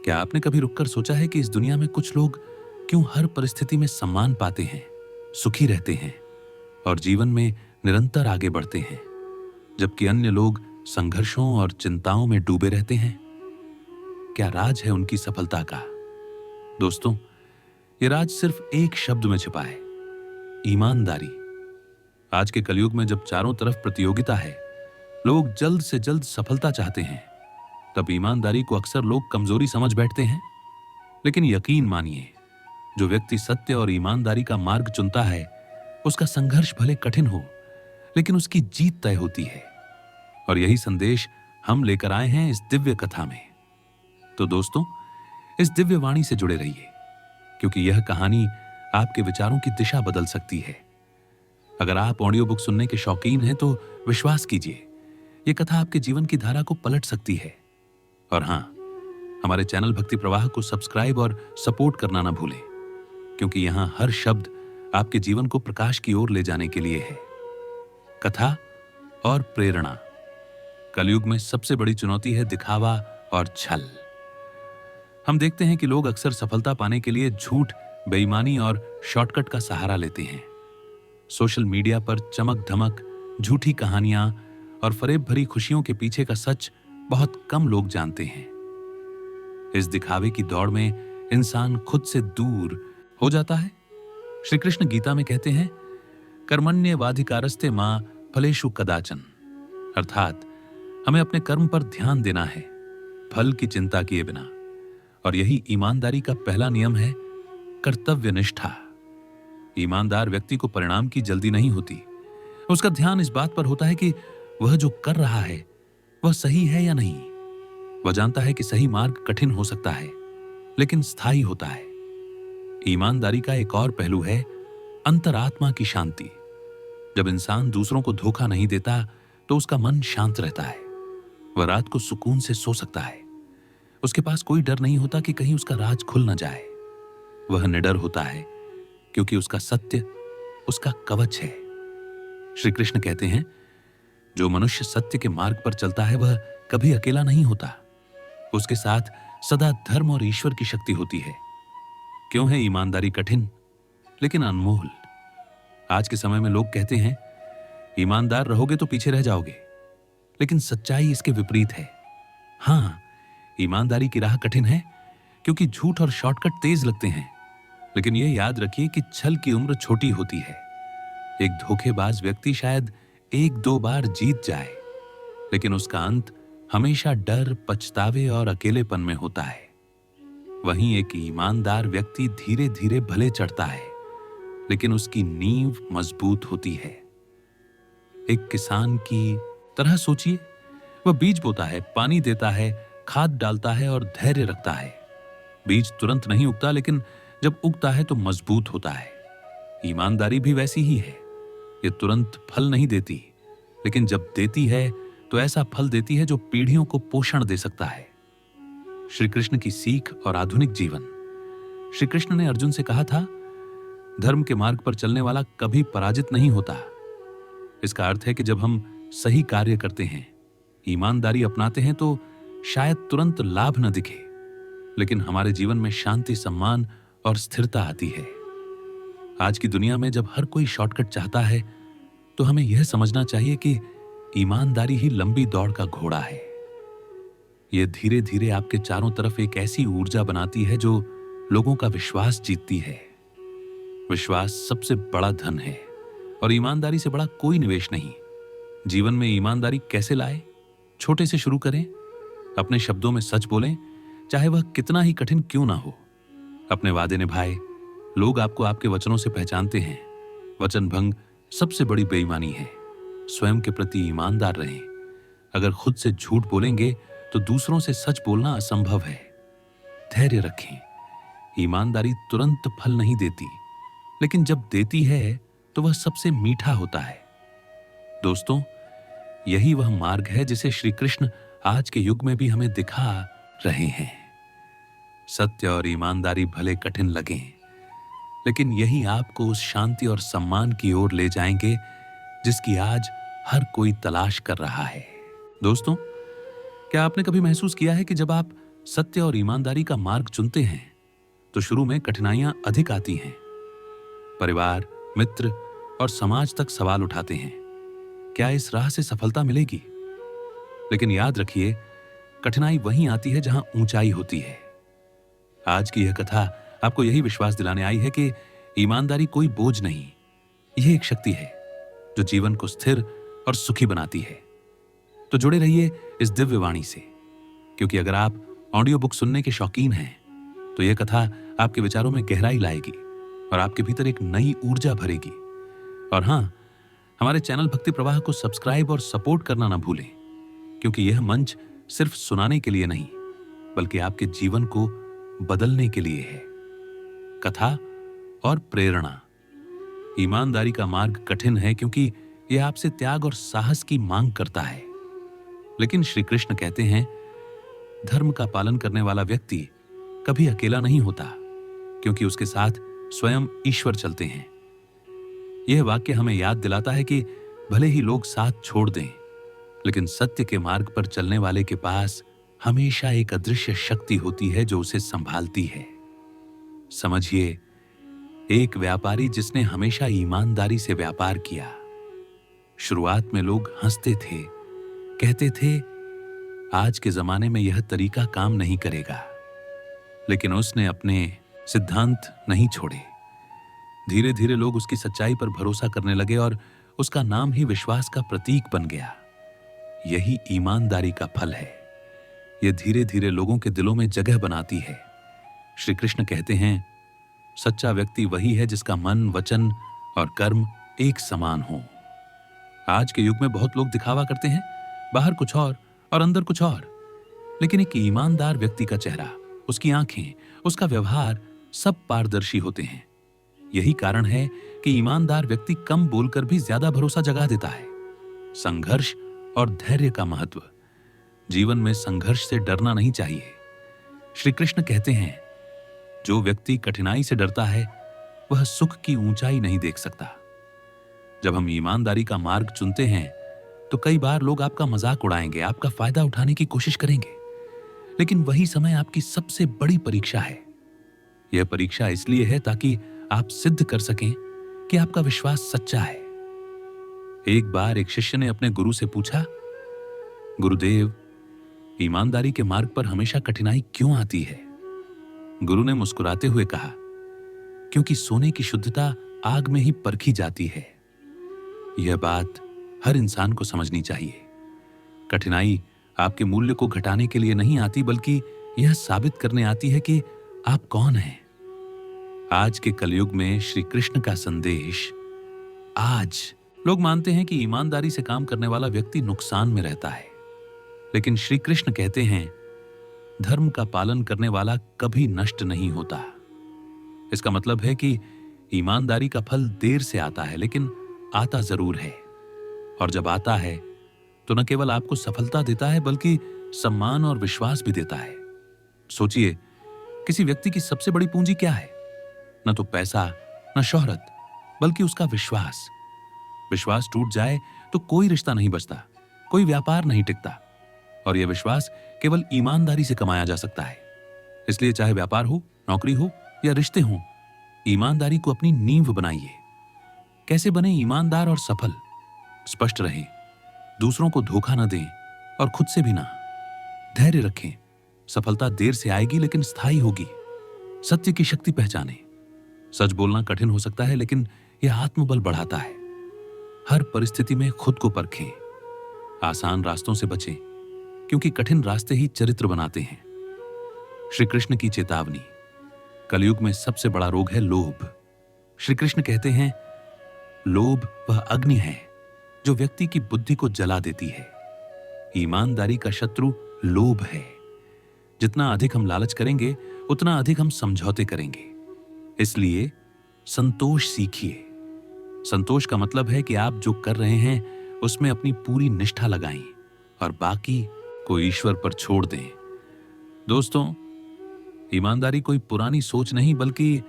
क्या आपने कभी रुककर सोचा है कि इस दुनिया में कुछ लोग क्यों हर परिस्थिति में सम्मान पाते हैं, सुखी रहते हैं और जीवन में निरंतर आगे बढ़ते हैं, जबकि अन्य लोग संघर्षों और चिंताओं में डूबे रहते हैं? क्या राज है उनकी सफलता का? दोस्तों, ये राज सिर्फ एक शब्द में छिपा है, ईमानदारी। आज के कलयुग में जब चारों तरफ प्रतियोगिता है, लोग जल्द से जल्द सफलता चाहते हैं, तब ईमानदारी को अक्सर लोग कमजोरी समझ बैठते हैं। लेकिन यकीन मानिए, जो व्यक्ति सत्य और ईमानदारी का मार्ग चुनता है, उसका संघर्ष भले कठिन हो, लेकिन उसकी जीत तय होती है। और यही संदेश हम लेकर आए हैं इस दिव्य कथा में। तो दोस्तों, इस दिव्य वाणी से जुड़े रहिए, क्योंकि यह कहानी आपके विचारों की दिशा बदल सकती है। अगर आप ऑडियो बुक सुनने के शौकीन हैं तो विश्वास कीजिए, यह कथा आपके जीवन की धारा को पलट सकती है। और हां, हमारे चैनल भक्ति प्रवाह को सब्सक्राइब और सपोर्ट करना ना भूलें, क्योंकि यहां हर शब्द आपके जीवन को प्रकाश की ओर ले जाने के लिए है। कथा और प्रेरणा। कलयुग में सबसे बड़ी चुनौती है दिखावा और छल। हम देखते हैं कि लोग अक्सर सफलता पाने के लिए झूठ, बेईमानी और शॉर्टकट का सहारा लेते हैं। सोशल मीडिया पर चमक धमक, झूठी कहानियां और फरेब भरी खुशियों के पीछे का सच बहुत कम लोग जानते हैं। इस दिखावे की दौड़ में इंसान खुद से दूर हो जाता है। श्री कृष्ण गीता में कहते हैं, कर्मण्येवाधिकारस्ते मां फलेषु कदाचन, अर्थात हमें अपने कर्म पर ध्यान देना है, फल की चिंता किए बिना। और यही ईमानदारी का पहला नियम है, कर्तव्य निष्ठा। ईमानदार व्यक्ति को परिणाम की जल्दी नहीं होती। उसका ध्यान इस बात पर होता है कि वह जो कर रहा है वह सही है या नहीं। वह जानता है कि सही मार्ग कठिन हो सकता है, लेकिन स्थायी होता है। ईमानदारी का एक और पहलू है अंतरात्मा की शांति। जब इंसान दूसरों को धोखा नहीं देता तो उसका मन शांत रहता है। वह रात को सुकून से सो सकता है। उसके पास कोई डर नहीं होता कि कहीं उसका राज खुल न जाए। वह निडर होता है क्योंकि उसका सत्य उसका कवच है। श्री कृष्ण कहते हैं, जो मनुष्य सत्य के मार्ग पर चलता है वह कभी अकेला नहीं होता। उसके साथ सदा धर्म और ईश्वर की शक्ति होती है। क्यों है ईमानदारी कठिन लेकिन अनमोल? आज के समय में लोग कहते हैं, ईमानदार रहोगे तो पीछे रह जाओगे, लेकिन सच्चाई इसके विपरीत है। हां, ईमानदारी की राह कठिन है क्योंकि झूठ और शॉर्टकट तेज लगते हैं, लेकिन यह याद रखिए कि छल की उम्र छोटी होती है। एक धोखेबाज व्यक्ति शायद एक दो बार जीत जाए, लेकिन उसका अंत हमेशा डर, पछतावे और अकेलेपन में होता है। वहीं एक ईमानदार व्यक्ति धीरे धीरे भले चढ़ता है, लेकिन उसकी नींव मजबूत होती है। एक किसान की तरह सोचिए, वह बीज बोता है, पानी देता है, खाद डालता है और धैर्य रखता है। बीज तुरंत नहीं उगता, लेकिन जब उगता है तो मजबूत होता है। ईमानदारी भी वैसी ही है। ये तुरंत फल नहीं देती, लेकिन जब देती है तो ऐसा फल देती है जो पीढ़ियों को पोषण दे सकता है। श्री कृष्ण की सीख और आधुनिक जीवन। श्री कृष्ण ने अर्जुन से कहा था, धर्म के मार्ग पर चलने वाला कभी पराजित नहीं होता। इसका अर्थ है कि जब हम सही कार्य करते हैं, ईमानदारी अपनाते हैं, तो शायद तुरंत लाभ न दिखे, लेकिन हमारे जीवन में शांति, सम्मान और स्थिरता आती है। आज की दुनिया में जब हर कोई शॉर्टकट चाहता है, तो हमें यह समझना चाहिए कि ईमानदारी ही लंबी दौड़ का घोड़ा है। यह धीरे धीरे आपके चारों तरफ एक ऐसी ऊर्जा बनाती है जो लोगों का विश्वास जीतती है। विश्वास सबसे बड़ा धन है और ईमानदारी से बड़ा कोई निवेश नहीं। जीवन में ईमानदारी कैसे लाए? छोटे से शुरू करें। अपने शब्दों में सच बोलें, चाहे वह कितना ही कठिन क्यों ना हो। अपने वादे निभाए। लोग आपको आपके वचनों से पहचानते हैं। वचन भंग सबसे बड़ी बेईमानी है। स्वयं के प्रति ईमानदार रहें। अगर खुद से झूठ बोलेंगे तो दूसरों से सच बोलना असंभव है। धैर्य रखें। ईमानदारी तुरंत फल नहीं देती, लेकिन जब देती है तो वह सबसे मीठा होता है। दोस्तों, यही वह मार्ग है जिसे श्री कृष्ण आज के युग में भी हमें दिखा रहे हैं। सत्य और ईमानदारी भले कठिन लगें, लेकिन यही आपको उस शांति और सम्मान की ओर ले जाएंगे जिसकी आज हर कोई तलाश कर रहा है। दोस्तों, क्या आपने कभी महसूस किया है कि जब आप सत्य और ईमानदारी का मार्ग चुनते हैं तो शुरू में कठिनाइयां अधिक आती हैं। परिवार, मित्र और समाज तक सवाल उठाते हैं, क्या इस राह से सफलता मिलेगी? लेकिन याद रखिए, कठिनाई वहीं आती है जहां ऊंचाई होती है। आज की यह कथा आपको यही विश्वास दिलाने आई है कि ईमानदारी कोई बोझ नहीं, यह एक शक्ति है जो जीवन को स्थिर और सुखी बनाती है। तो जुड़े रहिए इस दिव्य वाणी से, क्योंकि अगर आप ऑडियो बुक सुनने के शौकीन हैं तो यह कथा आपके विचारों में गहराई लाएगी और आपके भीतर एक नई ऊर्जा भरेगी। और हां, हमारे चैनल भक्ति प्रवाह को सब्सक्राइब और सपोर्ट करना ना भूलें, क्योंकि यह मंच सिर्फ सुनाने के लिए नहीं बल्कि आपके जीवन को बदलने के लिए है। कथा और प्रेरणा। ईमानदारी का मार्ग कठिन है क्योंकि यह आपसे त्याग और साहस की मांग करता है। लेकिन श्री कृष्ण कहते हैं, धर्म का पालन करने वाला व्यक्ति कभी अकेला नहीं होता, क्योंकि उसके साथ स्वयं ईश्वर चलते हैं। यह वाक्य हमें याद दिलाता है कि भले ही लोग साथ छोड़ दें, लेकिन सत्य के मार्ग पर चलने वाले के पास हमेशा एक अदृश्य शक्ति होती है जो उसे संभालती है। समझिए, एक व्यापारी जिसने हमेशा ईमानदारी से व्यापार किया। शुरुआत में लोग हंसते थे, कहते थे आज के जमाने में यह तरीका काम नहीं करेगा, लेकिन उसने अपने सिद्धांत नहीं छोड़े। धीरे धीरे लोग उसकी सच्चाई पर भरोसा करने लगे और उसका नाम ही विश्वास का प्रतीक बन गया। यही ईमानदारी का फल है। यह धीरे धीरे लोगों के दिलों में जगह बनाती है। श्री कृष्ण कहते हैं, सच्चा व्यक्ति वही है जिसका मन, वचन और कर्म एक समान हो। आज के युग में बहुत लोग दिखावा करते हैं, बाहर कुछ और अंदर कुछ और, लेकिन एक ईमानदार व्यक्ति का चेहरा, उसकी आंखें, उसका व्यवहार सब पारदर्शी होते हैं। यही कारण है कि ईमानदार व्यक्ति कम बोलकर भी ज्यादा भरोसा जगा देता है। संघर्ष और धैर्य का महत्व। जीवन में संघर्ष से डरना नहीं चाहिए। श्री कृष्ण कहते हैं, जो व्यक्ति कठिनाई से डरता है वह सुख की ऊंचाई नहीं देख सकता। जब हम ईमानदारी का मार्ग चुनते हैं तो कई बार लोग आपका मजाक उड़ाएंगे, आपका फायदा उठाने की कोशिश करेंगे, लेकिन वही समय आपकी सबसे बड़ी परीक्षा है। यह परीक्षा इसलिए है ताकि आप सिद्ध कर सकें कि आपका विश्वास सच्चा है। एक बार एक शिष्य ने अपने गुरु से पूछा, गुरुदेव, ईमानदारी के मार्ग पर हमेशा कठिनाई क्यों आती है? गुरु ने मुस्कुराते हुए कहा, क्योंकि सोने की शुद्धता आग में ही परखी जाती है। यह बात हर इंसान को समझनी चाहिए। कठिनाई आपके मूल्य को घटाने के लिए नहीं आती, बल्कि यह साबित करने आती है कि आप कौन हैं। आज के कलयुग में श्री कृष्ण का संदेश। आज लोग मानते हैं कि ईमानदारी से काम करने वाला व्यक्ति नुकसान में रहता है, लेकिन श्री कृष्ण कहते हैं, धर्म का पालन करने वाला कभी नष्ट नहीं होता। इसका मतलब है कि ईमानदारी का फल देर से आता है, लेकिन आता जरूर है। और जब आता है तो न केवल आपको सफलता देता है बल्कि सम्मान और विश्वास भी देता है। सोचिए, किसी व्यक्ति की सबसे बड़ी पूंजी क्या है? न तो पैसा, न शोहरत, बल्कि उसका विश्वास। विश्वास टूट जाए तो कोई रिश्ता नहीं बचता, कोई व्यापार नहीं टिकता, और यह विश्वास केवल ईमानदारी से कमाया जा सकता है। इसलिए चाहे व्यापार हो, नौकरी हो या रिश्ते हो, ईमानदारी को अपनी नींव बनाइए। कैसे बने ईमानदार और सफल? स्पष्ट रहें, दूसरों को धोखा न दें और खुद से भी ना। धैर्य रखें, सफलता देर से आएगी लेकिन स्थायी होगी। सत्य की शक्ति पहचानें। सच बोलना कठिन हो सकता है, लेकिन यह आत्मबल बढ़ाता है। हर परिस्थिति में खुद को परखें। आसान रास्तों से बचें, क्योंकि कठिन रास्ते ही चरित्र बनाते हैं। श्री कृष्ण की चेतावनी। कलयुग में सबसे बड़ा रोग है लोभ। श्री कृष्ण कहते हैं, लोभ वह अग्नि है जो व्यक्ति की बुद्धि को जला देती है। ईमानदारी का शत्रु लोभ है। जितना अधिक हम लालच करेंगे, उतना अधिक हम समझौते करेंगे। इसलिए संतोष सीखिए। संतोष का मतलब है कि आप जो कर रहे हैं उसमें अपनी पूरी निष्ठा लगाएं और बाकी को ईश्वर पर छोड़ दें। दोस्तों, ईमानदारी कोई पुरानी सोच नहीं, बल्कि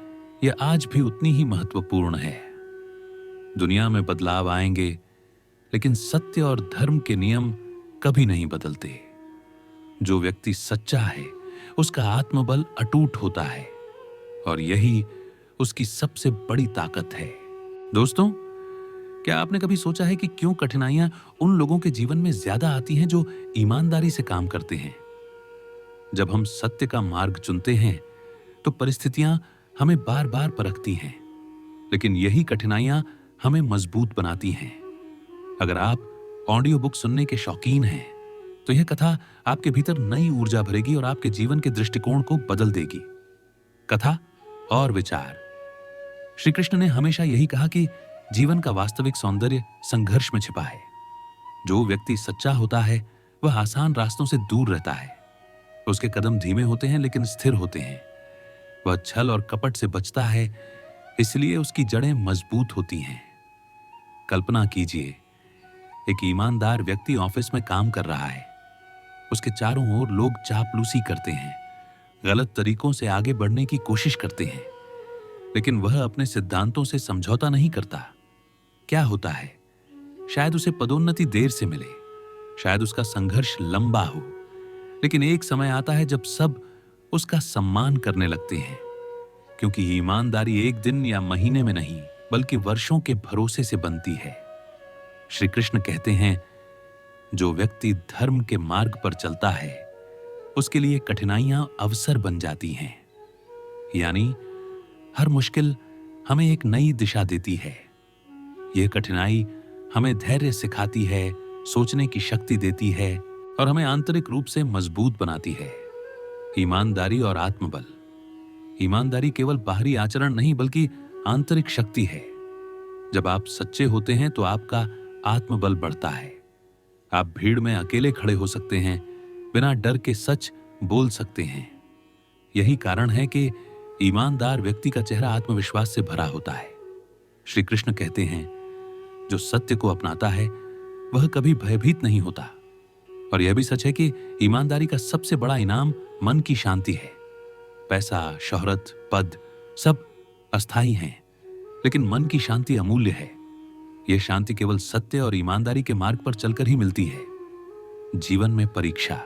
यह आज भी उतनी ही महत्वपूर्ण है। दुनिया में बदलाव आएंगे, लेकिन सत्य और धर्म के नियम कभी नहीं बदलते। जो व्यक्ति सच्चा है उसका आत्मबल अटूट होता है और यही उसकी सबसे बड़ी ताकत है। दोस्तों, क्या आपने कभी सोचा है कि क्यों कठिनाइयां उन लोगों के जीवन में ज्यादा आती हैं जो ईमानदारी से काम करते हैं? जब हम सत्य का मार्ग चुनते हैं तो परिस्थितियां हमें बार बार परखती हैं, लेकिन यही कठिनाइयां हमें मजबूत बनाती हैं। अगर आप ऑडियो बुक सुनने के शौकीन हैं तो यह कथा आपके भीतर नई ऊर्जा भरेगी और आपके जीवन के दृष्टिकोण को बदल देगी। कथा और विचार। श्री कृष्ण ने हमेशा यही कहा कि जीवन का वास्तविक सौंदर्य संघर्ष में छिपा है। जो व्यक्ति सच्चा होता है वह आसान रास्तों से दूर रहता है। उसके कदम धीमे होते हैं लेकिन स्थिर होते हैं। वह छल और कपट से बचता है, इसलिए उसकी जड़ें मजबूत होती हैं। कल्पना कीजिए, एक ईमानदार व्यक्ति ऑफिस में काम कर रहा है। उसके चारों ओर लोग चापलूसी करते हैं, गलत तरीकों से आगे बढ़ने की कोशिश करते हैं, लेकिन वह अपने सिद्धांतों से समझौता नहीं करता। क्या होता है? शायद उसे पदोन्नति देर से मिले, शायद उसका संघर्ष लंबा हो, लेकिन एक समय आता है जब सब उसका सम्मान करने लगते हैं, क्योंकि ईमानदारी एक दिन या महीने में नहीं बल्कि वर्षों के भरोसे से बनती है। श्री कृष्ण कहते हैं, जो व्यक्ति धर्म के मार्ग पर चलता है उसके लिए कठिनाइयां अवसर बन जाती हैं। यानी हर मुश्किल हमें एक नई दिशा देती है। यह कठिनाई हमें धैर्य सिखाती है, सोचने की शक्ति देती है और हमें आंतरिक रूप से मजबूत बनाती है। ईमानदारी और आत्मबल। ईमानदारी केवल बाहरी आचरण नहीं बल्कि आंतरिक शक्ति है। जब आप सच्चे होते हैं तो आपका आत्मबल बढ़ता है। आप भीड़ में अकेले खड़े हो सकते हैं, बिना डर के सच बोल सकते हैं। यही कारण है कि ईमानदार व्यक्ति का चेहरा आत्मविश्वास से भरा होता है। श्री कृष्ण कहते हैं, जो सत्य को अपनाता है वह कभी भयभीत नहीं होता। और यह भी सच है कि ईमानदारी का सबसे बड़ा इनाम मन की शांति है। पैसा, शोहरत, पद सब अस्थायी हैं, लेकिन मन की शांति अमूल्य है। यह शांति केवल सत्य और ईमानदारी के मार्ग पर चलकर ही मिलती है। जीवन में परीक्षा।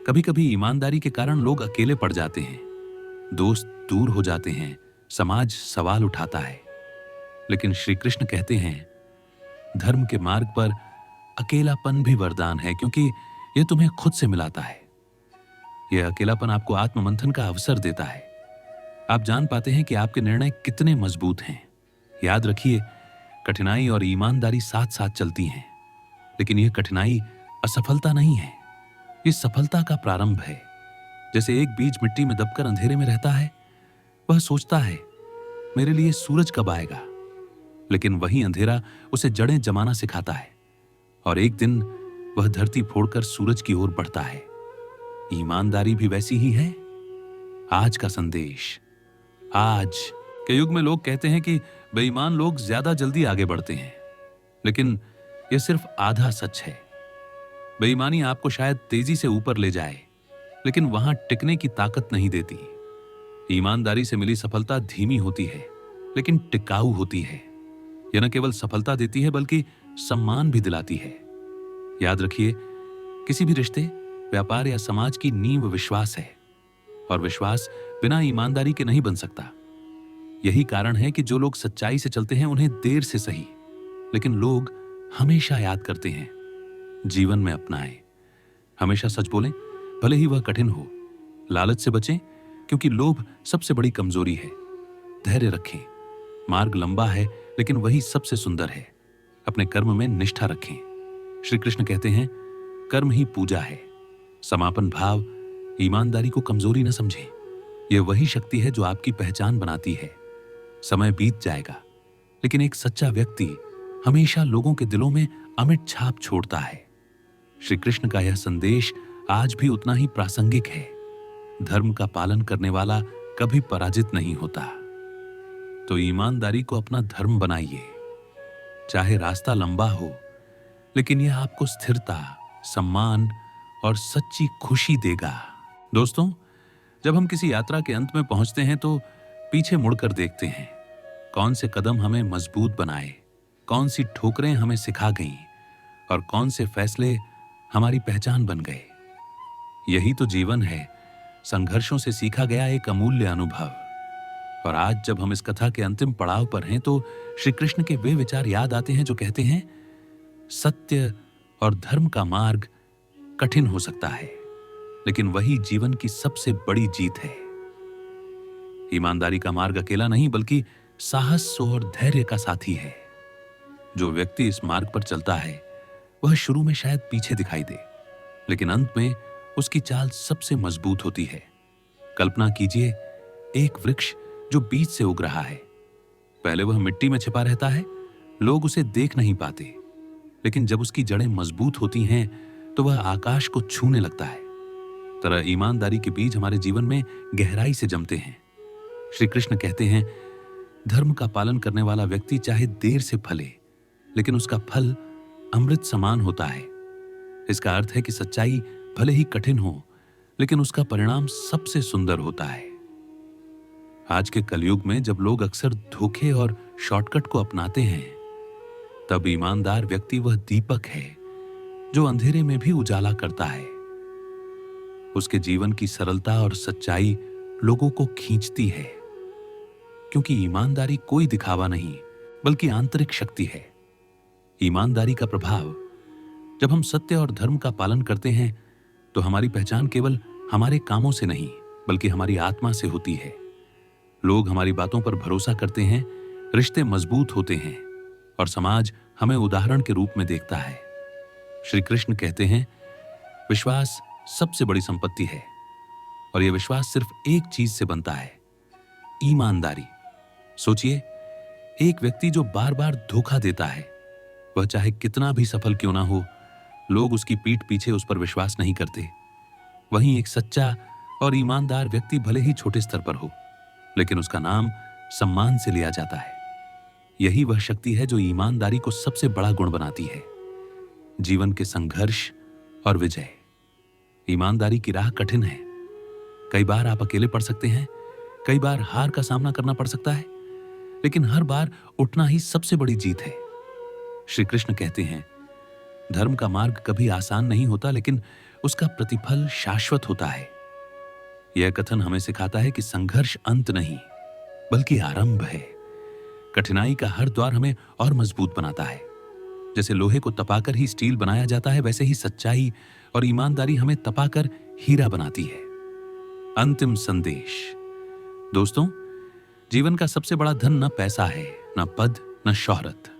कभी कभी ईमानदारी के कारण लोग अकेले पड़ जाते हैं, दोस्त दूर हो जाते हैं, समाज सवाल उठाता है। लेकिन श्री कृष्ण कहते हैं, धर्म के मार्ग पर अकेलापन भी वरदान है, क्योंकि यह तुम्हें खुद से मिलाता है। यह अकेलापन आपको आत्ममंथन का अवसर देता है। आप जान पाते हैं कि आपके निर्णय कितने मजबूत हैं। याद रखिए, कठिनाई और ईमानदारी साथ साथ चलती हैं, लेकिन यह कठिनाई असफलता नहीं है, यह सफलता का प्रारंभ है। जैसे एक बीज मिट्टी में दबकर अंधेरे में रहता है, वह सोचता है मेरे लिए सूरज कब आएगा, लेकिन वही अंधेरा उसे जड़ें जमाना सिखाता है और एक दिन वह धरती फोड़कर सूरज की ओर बढ़ता है। ईमानदारी भी वैसी ही है। आज का संदेश। आज के युग में लोग कहते हैं कि बेईमान लोग ज्यादा जल्दी आगे बढ़ते हैं, लेकिन यह सिर्फ आधा सच है। बेईमानी आपको शायद तेजी से ऊपर ले जाए, लेकिन वहां टिकने की ताकत नहीं देती। ईमानदारी से मिली सफलता धीमी होती है, लेकिन टिकाऊ होती है। यह न केवल सफलता देती है बल्कि सम्मान भी दिलाती है। याद रखिए, किसी भी रिश्ते, व्यापार या समाज की नींव विश्वास है, और विश्वास बिना ईमानदारी के नहीं बन सकता। यही कारण है कि जो लोग सच्चाई से चलते हैं उन्हें देर से सही, लेकिन लोग हमेशा याद करते हैं। जीवन में अपनाएं। हमेशा सच बोलें, भले ही वह कठिन हो। लालच से बचें, क्योंकि लोभ सबसे बड़ी कमजोरी है। धैर्य रखें। मार्ग लंबा है, लेकिन वही सबसे सुंदर है। अपने कर्म में निष्ठा रखें। श्री कृष्ण कहते हैं, कर्म ही पूजा है। समापन भाव, ईमानदारी को कमजोरी न समझें। यह वही शक्ति है जो आपकी पहचान बनाती है। समय बीत जाएगा, लेकिन एक सच्चा व्यक्ति हमेशा लोगों के दिलों में अमिट छाप छोड़ता है। श्री कृष्ण का यह संदेश आज भी उतना ही प्रासंगिक है। धर्म का पालन करने वाला कभी पराजित नहीं होता। तो ईमानदारी को अपना धर्म बनाइए। चाहे रास्ता लंबा हो, लेकिन यह आपको स्थिरता, सम्मान और सच्ची खुशी देगा। दोस्तों, जब हम किसी यात्रा के अंत में पहुंचते हैं तो पीछे मुड़कर देखते हैं, कौन से कदम हमें मजबूत बनाए, कौन सी ठोकरें हमें सिखा गईं और कौन से फैसले हमारी पहचान बन गए। यही तो जीवन है, संघर्षों से सीखा गया एक अमूल्य अनुभव। और आज जब हम इस कथा के अंतिम पड़ाव पर हैं तो श्री कृष्ण के वे विचार याद आते हैं जो कहते हैं, सत्य और धर्म का मार्ग कठिन हो सकता है, लेकिन वही जीवन की सबसे बड़ी जीत है। ईमानदारी का मार्ग अकेला नहीं बल्कि साहस और धैर्य का साथी है। जो व्यक्ति इस मार्ग पर चलता है वह शुरू में शायद पीछे दिखाई दे, लेकिन अंत में उसकी चाल सबसे मजबूत होती है। कल्पना कीजिए एक वृक्ष जो बीज से उग रहा है। पहले वह मिट्टी में छिपा रहता है, लोग उसे देख नहीं पाते, लेकिन जब उसकी जड़ें मजबूत होती हैं तो वह आकाश को छूने लगता है। तरह ईमानदारी के बीज हमारे जीवन में गहराई से जमते हैं। श्री कृष्ण कहते हैं, धर्म का पालन करने वाला व्यक्ति चाहे देर से फले, लेकिन उसका फल अमृत समान होता है। इसका अर्थ है कि सच्चाई भले ही कठिन हो, लेकिन उसका परिणाम सबसे सुंदर होता है। आज के कलयुग में जब लोग अक्सर धोखे और शॉर्टकट को अपनाते हैं, तब ईमानदार व्यक्ति वह दीपक है जो अंधेरे में भी उजाला करता है। उसके जीवन की सरलता और सच्चाई लोगों को खींचती है, क्योंकि ईमानदारी कोई दिखावा नहीं बल्कि आंतरिक शक्ति है। ईमानदारी का प्रभाव, जब हम सत्य और धर्म का पालन करते हैं तो हमारी पहचान केवल हमारे कामों से नहीं बल्कि हमारी आत्मा से होती है। लोग हमारी बातों पर भरोसा करते हैं, रिश्ते मजबूत होते हैं और समाज हमें उदाहरण के रूप में देखता है। श्री कृष्ण कहते हैं, विश्वास सबसे बड़ी संपत्ति है और यह विश्वास सिर्फ एक चीज से बनता है, ईमानदारी। सोचिए, एक व्यक्ति जो बार बार धोखा देता है, वह चाहे कितना भी सफल क्यों ना हो, लोग उसकी पीठ पीछे उस पर विश्वास नहीं करते। वहीं एक सच्चा और ईमानदार व्यक्ति भले ही छोटे स्तर पर हो, लेकिन उसका नाम सम्मान से लिया जाता है। यही वह शक्ति है जो ईमानदारी को सबसे बड़ा गुण बनाती है। जीवन के संघर्ष और विजय। ईमानदारी की राह कठिन है। कई बार आप अकेले पड़ सकते हैं, कई बार हार का सामना करना पड़ सकता है, लेकिन हर बार उठना ही सबसे बड़ी जीत है। श्री कृष्ण कहते हैं, धर्म का मार्ग कभी आसान नहीं होता, लेकिन उसका प्रतिफल शाश्वत होता है। यह कथन हमें सिखाता है कि संघर्ष अंत नहीं बल्कि आरंभ है। कठिनाई का हर द्वार हमें और मजबूत बनाता है। जैसे लोहे को तपाकर ही स्टील बनाया जाता है, वैसे ही सच्चाई और ईमानदारी हमें तपाकर हीरा बनाती है। अंतिम संदेश। दोस्तों, जीवन का सबसे बड़ा धन न पैसा है, न पद, न शोहरत।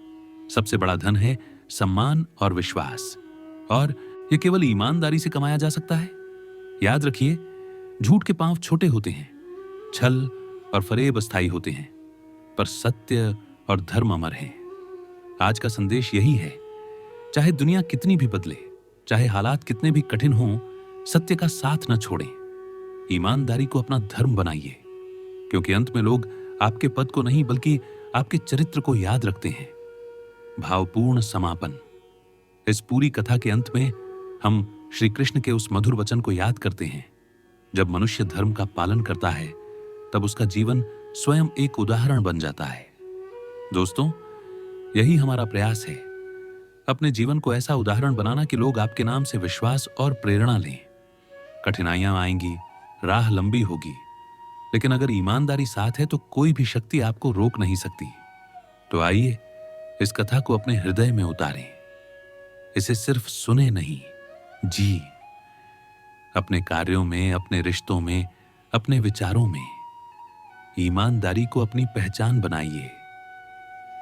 सबसे बड़ा धन है सम्मान और विश्वास, और यह केवल ईमानदारी से कमाया जा सकता है। याद रखिए, झूठ के पांव छोटे होते हैं, छल और फरेब अस्थायी होते हैं, पर सत्य और धर्म अमर हैं। आज का संदेश यही है, चाहे दुनिया कितनी भी बदले, चाहे हालात कितने भी कठिन हों, सत्य का साथ न छोड़ें। ईमानदारी को अपना धर्म बनाइए, क्योंकि अंत में लोग आपके पद को नहीं बल्कि आपके चरित्र को याद रखते हैं। भावपूर्ण समापन। इस पूरी कथा के अंत में हम श्री कृष्ण के उस मधुर वचन को याद करते हैं, जब मनुष्य धर्म का पालन करता है तब उसका जीवन स्वयं एक उदाहरण बन जाता है। दोस्तों, यही हमारा प्रयास है, अपने जीवन को ऐसा उदाहरण बनाना कि लोग आपके नाम से विश्वास और प्रेरणा लें। कठिनाइयां आएंगी, राह लंबी होगी, लेकिन अगर ईमानदारी साथ है तो कोई भी शक्ति आपको रोक नहीं सकती। तो आइए इस कथा को अपने हृदय में उतारें। इसे सिर्फ सुने नहीं, जी। अपने कार्यों में, अपने रिश्तों में, अपने विचारों में ईमानदारी को अपनी पहचान बनाइए,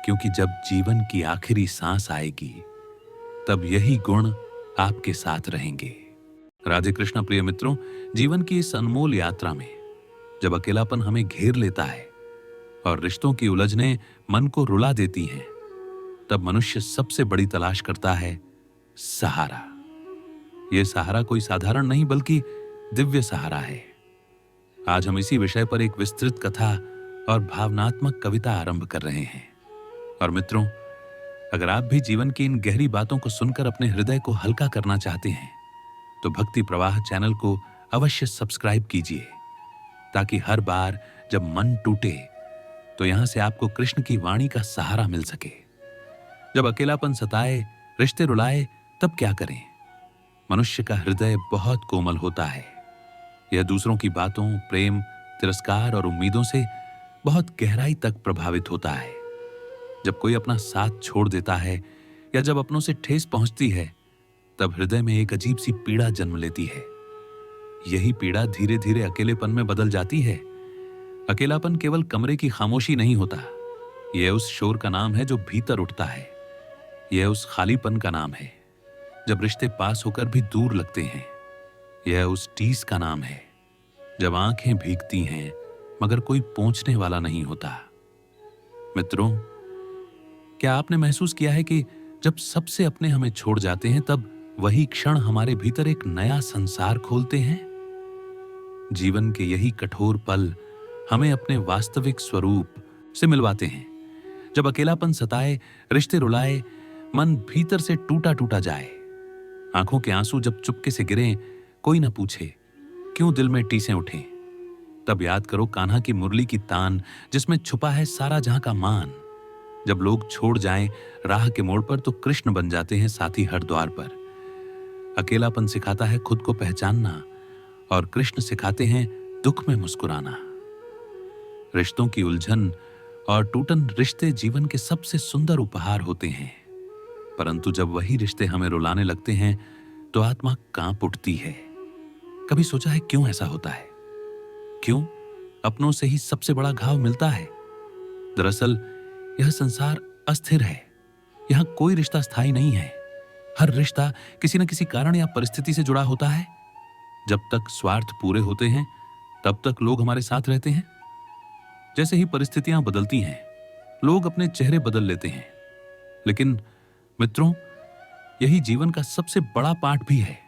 क्योंकि जब जीवन की आखिरी सांस आएगी तब यही गुण आपके साथ रहेंगे। राधे कृष्ण प्रिय मित्रों, जीवन की इस अनमोल यात्रा में जब अकेलापन हमें घेर लेता है और रिश्तों की उलझनें मन को रुला देती हैं, तब मनुष्य सबसे बड़ी तलाश करता है सहारा। यह सहारा कोई साधारण नहीं बल्कि दिव्य सहारा है। आज हम इसी विषय पर एक विस्तृत कथा और भावनात्मक कविता आरंभ कर रहे हैं। और मित्रों, अगर आप भी जीवन की इन गहरी बातों को सुनकर अपने हृदय को हल्का करना चाहते हैं तो भक्ति प्रवाह चैनल को अवश्य सब्सक्राइब कीजिए, ताकि हर बार जब मन टूटे तो यहां से आपको कृष्ण की वाणी का सहारा मिल सके। जब अकेलापन सताए, रिश्ते रुलाए, तब क्या करें? मनुष्य का हृदय बहुत कोमल होता है, यह दूसरों की बातों, प्रेम, तिरस्कार और उम्मीदों से बहुत गहराई तक प्रभावित होता है। जब कोई अपना साथ छोड़ देता है या जब अपनों से ठेस पहुंचती है, तब हृदय में एक अजीब सी पीड़ा जन्म लेती है। यही पीड़ा धीरे धीरे अकेलेपन में बदल जाती है। अकेलापन केवल कमरे की खामोशी नहीं होता, यह उस शोर का नाम है जो भीतर उठता है। यह उस खालीपन का नाम है जब रिश्ते पास होकर भी दूर लगते हैं। यह उस टीस का नाम है जब आंखें भीगती हैं मगर कोई पहुंचने वाला नहीं होता। मित्रों, क्या आपने महसूस किया है कि जब सबसे अपने हमें छोड़ जाते हैं, तब वही क्षण हमारे भीतर एक नया संसार खोलते हैं? जीवन के यही कठोर पल हमें अपने वास्तविक स्वरूप से मिलवाते हैं। जब अकेलापन सताए, रिश्ते रुलाए, मन भीतर से टूटा टूटा जाए, आंखों के आंसू जब चुपके से गिरें, कोई न पूछे क्यों दिल में टीसें उठें, तब याद करो कान्हा की मुरली की तान जिसमें छुपा है सारा जहां का मान। जब लोग छोड़ जाएं राह के मोड़ पर, तो कृष्ण बन जाते हैं साथी हर द्वार पर। अकेलापन सिखाता है खुद को पहचानना और कृष्ण सिखाते हैं दुख में मुस्कुराना। रिश्तों की उलझन और टूटन रिश्ते जीवन के सबसे सुंदर उपहार होते हैं, परंतु जब वही रिश्ते हमें रुलाने लगते हैं तो आत्मा कांप उठती है। कभी सोचा है क्यों ऐसा होता है? क्यों अपनों से ही सबसे बड़ा घाव मिलता है? दरअसल यह संसार अस्थिर है। यहां कोई रिश्ता स्थायी नहीं है। हर रिश्ता किसी न किसी कारण या परिस्थिति से जुड़ा होता है। जब तक स्वार्थ पूरे होते हैं, तब तक लोग हमारे साथ रहते हैं। जैसे ही परिस्थितियां बदलती हैं, लोग अपने चेहरे बदल लेते हैं। लेकिन मित्रों, यही जीवन का सबसे बड़ा पाठ भी है।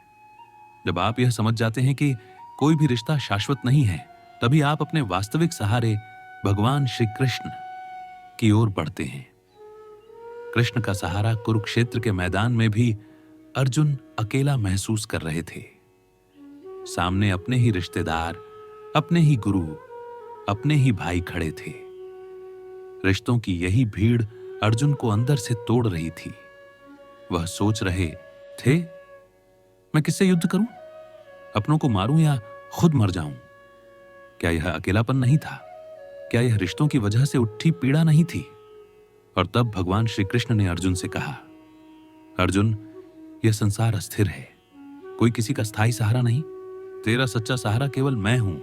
जब आप यह समझ जाते हैं कि कोई भी रिश्ता शाश्वत नहीं है, तभी आप अपने वास्तविक सहारे भगवान श्री कृष्ण की ओर बढ़ते हैं। कृष्ण का सहारा कुरुक्षेत्र के मैदान में भी अर्जुन अकेला महसूस कर रहे थे। सामने अपने ही रिश्तेदार, अपने ही गुरु, अपने ही भाई खड़े थे। रिश्तों की यही भीड़ अर्जुन को अंदर से तोड़ रही थी। वह सोच रहे थे, मैं किससे युद्ध करूं? अपनों को मारूं या खुद मर जाऊं? क्या यह अकेलापन नहीं था? क्या यह रिश्तों की वजह से उठी पीड़ा नहीं थी? और तब भगवान श्री कृष्ण ने अर्जुन से कहा, अर्जुन, यह संसार अस्थिर है। कोई किसी का स्थायी सहारा नहीं। तेरा सच्चा सहारा केवल मैं हूं।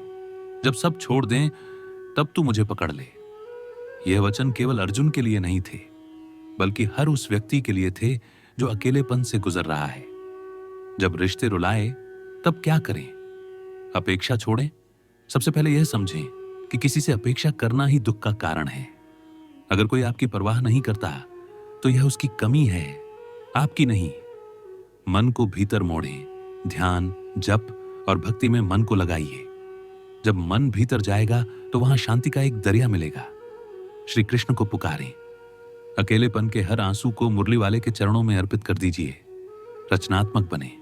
जब सब छोड़ दें, तब तू मुझे पकड़ ले। यह वचन केवल अर्जुन के लिए नहीं थे, बल्कि हर उस व्यक्ति के लिए थे जो अकेलेपन से गुजर रहा है। जब रिश्ते रुलाए, तब क्या करें? अपेक्षा छोड़ें? सबसे पहले यह समझें कि किसी से अपेक्षा करना ही दुख का कारण है। अगर कोई आपकी परवाह नहीं करता, तो यह उसकी कमी है, आपकी नहीं। मन को भीतर मोड़ें, ध्यान, जप और भक्ति में मन को लगाइए। जब मन भीतर जाएगा, तो वहां शांति का एक दरिया मिलेगा। श्री कृष्ण को पुकारें। अकेलेपन के हर आंसू को मुरली वाले के चरणों में अर्पित कर दीजिए। रचनात्मक बने।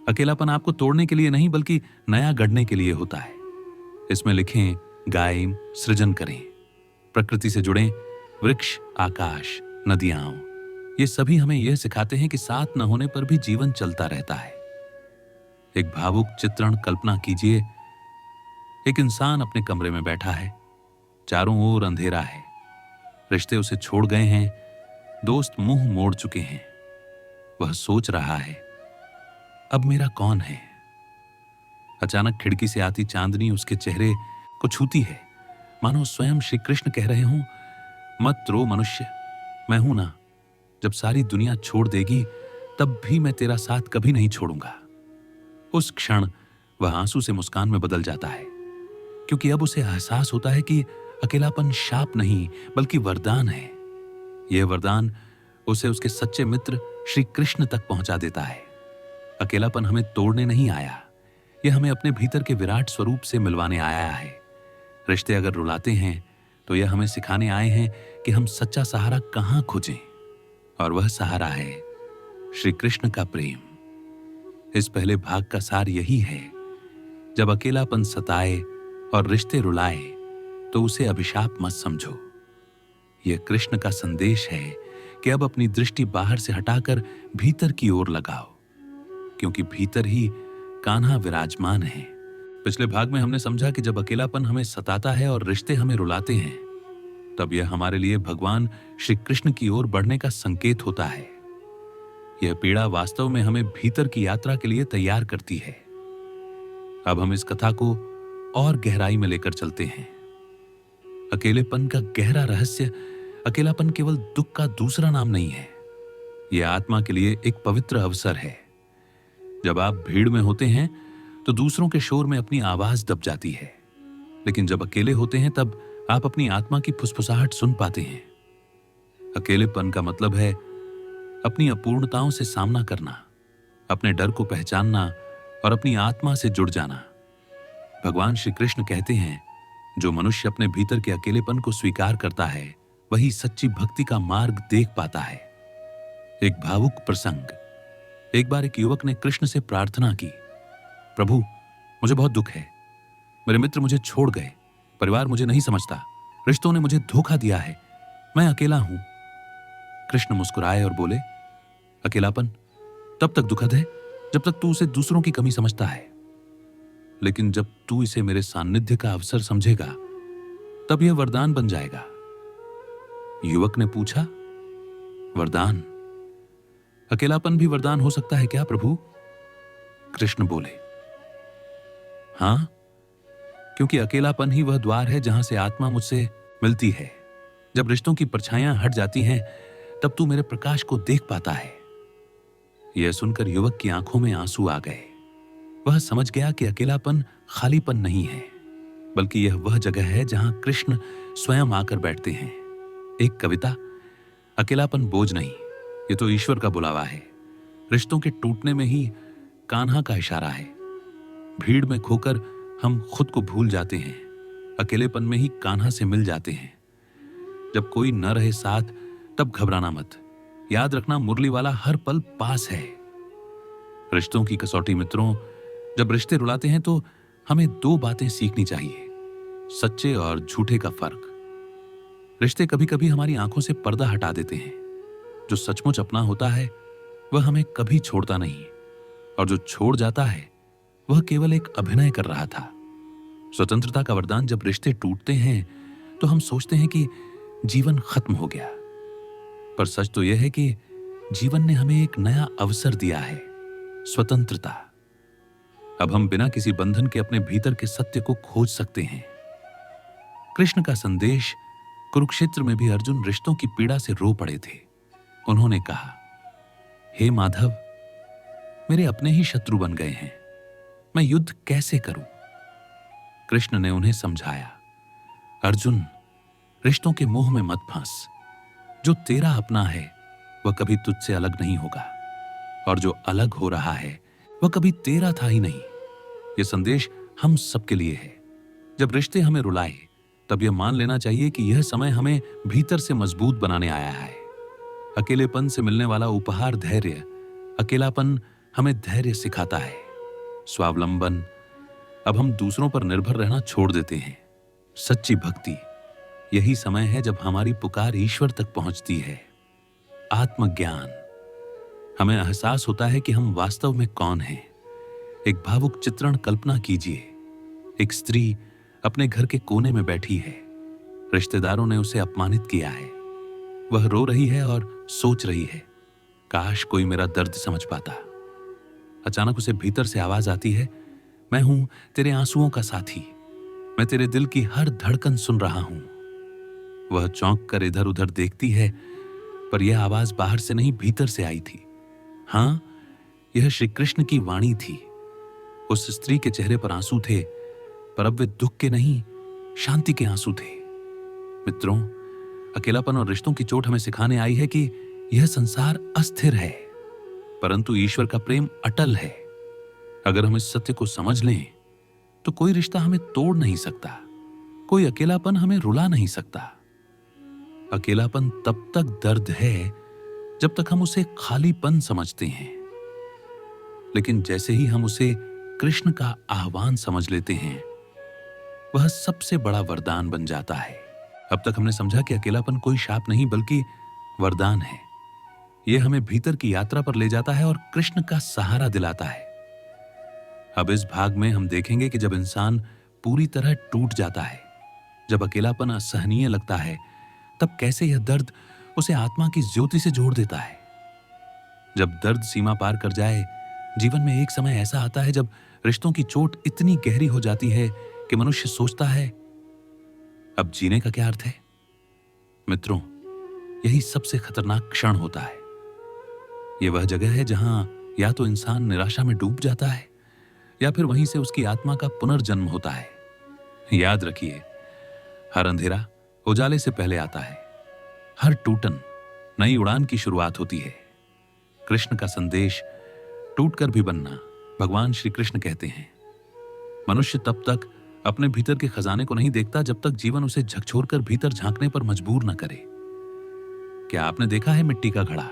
अकेलापन आपको तोड़ने के लिए नहीं, बल्कि नया गढ़ने के लिए होता है। इसमें लिखें, गाएं, सृजन करें। प्रकृति से जुड़ें। वृक्ष, आकाश, नदियां, ये सभी हमें यह सिखाते हैं कि साथ न होने पर भी जीवन चलता रहता है। एक भावुक चित्रण कल्पना कीजिए। एक इंसान अपने कमरे में बैठा है। चारों ओर अंधेरा है। रिश्ते उसे छोड़ गए हैं। दोस्त मुंह मोड़ चुके हैं। वह सोच रहा है, अब मेरा कौन है? अचानक खिड़की से आती चांदनी उसके चेहरे को छूती है, मानो स्वयं श्री कृष्ण कह रहे हों, मत रो मनुष्य, मैं हूं ना। जब सारी दुनिया छोड़ देगी, तब भी मैं तेरा साथ कभी नहीं छोड़ूंगा। उस क्षण वह आंसू से मुस्कान में बदल जाता है, क्योंकि अब उसे एहसास होता है कि अकेलापन शाप नहीं, बल्कि वरदान है। यह वरदान उसे उसके सच्चे मित्र श्री कृष्ण तक पहुंचा देता है। अकेलापन हमें तोड़ने नहीं आया, यह हमें अपने भीतर के विराट स्वरूप से मिलवाने आया है। रिश्ते अगर रुलाते हैं, तो यह हमें सिखाने आए हैं कि हम सच्चा सहारा कहां खोजें, और वह सहारा है श्री कृष्ण का प्रेम। इस पहले भाग का सार यही है, जब अकेलापन सताए और रिश्ते रुलाए, तो उसे अभिशाप मत समझो। यह कृष्ण का संदेश है कि अब अपनी दृष्टि बाहर से हटाकर भीतर की ओर लगाओ, क्योंकि भीतर ही कान्हा विराजमान है। पिछले भाग में हमने समझा कि जब अकेलापन हमें सताता है और रिश्ते हमें रुलाते हैं, तब यह हमारे लिए भगवान श्री कृष्ण की ओर बढ़ने का संकेत होता है। यह पीड़ा वास्तव में हमें भीतर की यात्रा के लिए तैयार करती है। अब हम इस कथा को और गहराई में लेकर चलते हैं। अकेलेपन का गहरा रहस्य, अकेलापन केवल दुख का दूसरा नाम नहीं है, यह आत्मा के लिए एक पवित्र अवसर है। जब आप भीड़ में होते हैं तो दूसरों के शोर में अपनी आवाज दब जाती है, लेकिन जब अकेले होते हैं तब आप अपनी आत्मा की फुसफुसाहट सुन पाते हैं। अकेलेपन का मतलब है अपनी अपूर्णताओं से सामना करना, अपने डर को पहचानना और अपनी आत्मा से जुड़ जाना। भगवान श्री कृष्ण कहते हैं, जो मनुष्य अपने भीतर के अकेलेपन को स्वीकार करता है वही सच्ची भक्ति का मार्ग देख पाता है। एक भावुक प्रसंग। एक बार एक युवक ने कृष्ण से प्रार्थना की, प्रभु, मुझे बहुत दुख है। मेरे मित्र मुझे छोड़ गए, परिवार मुझे नहीं समझता, रिश्तों ने मुझे धोखा दिया है, मैं अकेला हूं। कृष्ण मुस्कुराए और बोले, अकेलापन तब तक दुखद है जब तक तू उसे दूसरों की कमी समझता है, लेकिन जब तू इसे मेरे सान्निध्य का अवसर समझेगा तब यह वरदान बन जाएगा। युवक ने पूछा, वरदान? अकेलापन भी वरदान हो सकता है क्या प्रभु? कृष्ण बोले, हां, क्योंकि अकेलापन ही वह द्वार है जहां से आत्मा मुझसे मिलती है। जब रिश्तों की परछाइयां हट जाती हैं तब तू मेरे प्रकाश को देख पाता है। यह सुनकर युवक की आंखों में आंसू आ गए। वह समझ गया कि अकेलापन खालीपन नहीं है, बल्कि यह वह जगह है जहां कृष्ण स्वयं आकर बैठते हैं। एक कविता, अकेलापन बोझ नहीं, ये तो ईश्वर का बुलावा है। रिश्तों के टूटने में ही कान्हा का इशारा है। भीड़ में खोकर हम खुद को भूल जाते हैं, अकेलेपन में ही कान्हा से मिल जाते हैं। जब कोई न रहे साथ तब घबराना मत, याद रखना मुरली वाला हर पल पास है। रिश्तों की कसौटी मित्रों, जब रिश्ते रुलाते हैं तो हमें दो बातें सीखनी चाहिए, सच्चे और झूठे का फर्क। रिश्ते कभी कभी हमारी आंखों से पर्दा हटा देते हैं। जो सचमुच अपना होता है वह हमें कभी छोड़ता नहीं, और जो छोड़ जाता है वह केवल एक अभिनय कर रहा था। स्वतंत्रता का वरदान जब रिश्ते टूटते हैं तो हम सोचते हैं कि जीवन खत्म हो गया, पर सच तो यह है कि जीवन ने हमें एक नया अवसर दिया है, स्वतंत्रता। अब हम बिना किसी बंधन के अपने भीतर के सत्य को खोज सकते हैं। कृष्ण का संदेश, कुरुक्षेत्र में भी अर्जुन रिश्तों की पीड़ा से रो पड़े थे। उन्होंने कहा, हे माधव, मेरे अपने ही शत्रु बन गए हैं, मैं युद्ध कैसे करूं? कृष्ण ने उन्हें समझाया, अर्जुन, रिश्तों के मोह में मत फंस। जो तेरा अपना है वह कभी तुझसे अलग नहीं होगा, और जो अलग हो रहा है वह कभी तेरा था ही नहीं। यह संदेश हम सबके लिए है। जब रिश्ते हमें रुलाए तब यह मान लेना चाहिए कि यह समय हमें भीतर से मजबूत बनाने आया है। अकेलेपन से मिलने वाला उपहार धैर्य, अकेलापन हमें धैर्य सिखाता है, स्वावलंबन। अब हम दूसरों पर निर्भर रहना छोड़ देते हैं। सच्ची भक्ति, यही समय है जब हमारी पुकार ईश्वर तक पहुंचती है। आत्मज्ञान, हमें एहसास होता है कि हम वास्तव में कौन हैं। एक भावुक चित्रण कल्पना कीजिए। एक स्त्री अपने घर के कोने में बैठी है, रिश्तेदारों ने उसे अपमानित किया है। वह रो रही है और सोच रही है, काश कोई मेरा दर्द समझ पाता। अचानक उसे भीतर से आवाज आती है, मैं हूं तेरे आंसुओं का साथी, मैं तेरे दिल की हर धड़कन सुन रहा हूं। वह चौंक कर इधर उधर देखती है, पर यह आवाज बाहर से नहीं, भीतर से आई थी। हां, यह श्री कृष्ण की वाणी थी। उस स्त्री के चेहरे पर आंसू थे, पर अब वे दुख के नहीं, शांति के आंसू थे। मित्रों, अकेलापन और रिश्तों की चोट हमें सिखाने आई है कि यह संसार अस्थिर है, परंतु ईश्वर का प्रेम अटल है। अगर हम इस सत्य को समझ लें तो कोई रिश्ता हमें तोड़ नहीं सकता, कोई अकेलापन हमें रुला नहीं सकता। अकेलापन तब तक दर्द है जब तक हम उसे खालीपन समझते हैं, लेकिन जैसे ही हम उसे कृष्ण का आह्वान समझ लेते हैं, वह सबसे बड़ा वरदान बन जाता है। अब तक हमने समझा कि अकेलापन कोई शाप नहीं बल्कि वरदान है। यह हमें भीतर की यात्रा पर ले जाता है और कृष्ण का सहारा दिलाता है। अब इस भाग में हम देखेंगे कि जब इंसान पूरी तरह टूट जाता है, जब अकेलापन असहनीय लगता है, तब कैसे यह दर्द उसे आत्मा की ज्योति से जोड़ देता है। जब दर्द सीमा पार कर जाए, जीवन में एक समय ऐसा आता है जब रिश्तों की चोट इतनी गहरी हो जाती है कि मनुष्य सोचता है, अब जीने का क्या अर्थ है। मित्रों, यही सबसे खतरनाक क्षण होता है। यह वह जगह है जहां या तो इंसान निराशा में डूब जाता है या फिर वहीं से उसकी आत्मा का पुनर्जन्म होता है। याद रखिए, हर अंधेरा उजाले से पहले आता है, हर टूटन नई उड़ान की शुरुआत होती है। कृष्ण का संदेश टूटकर भी बनना, भगवान श्री कृष्ण कहते हैं। मनुष्य तब तक अपने भीतर के खजाने को नहीं देखता जब तक जीवन उसे झकझोरकर भीतर झांकने पर मजबूर न करे। क्या आपने देखा है मिट्टी का घड़ा?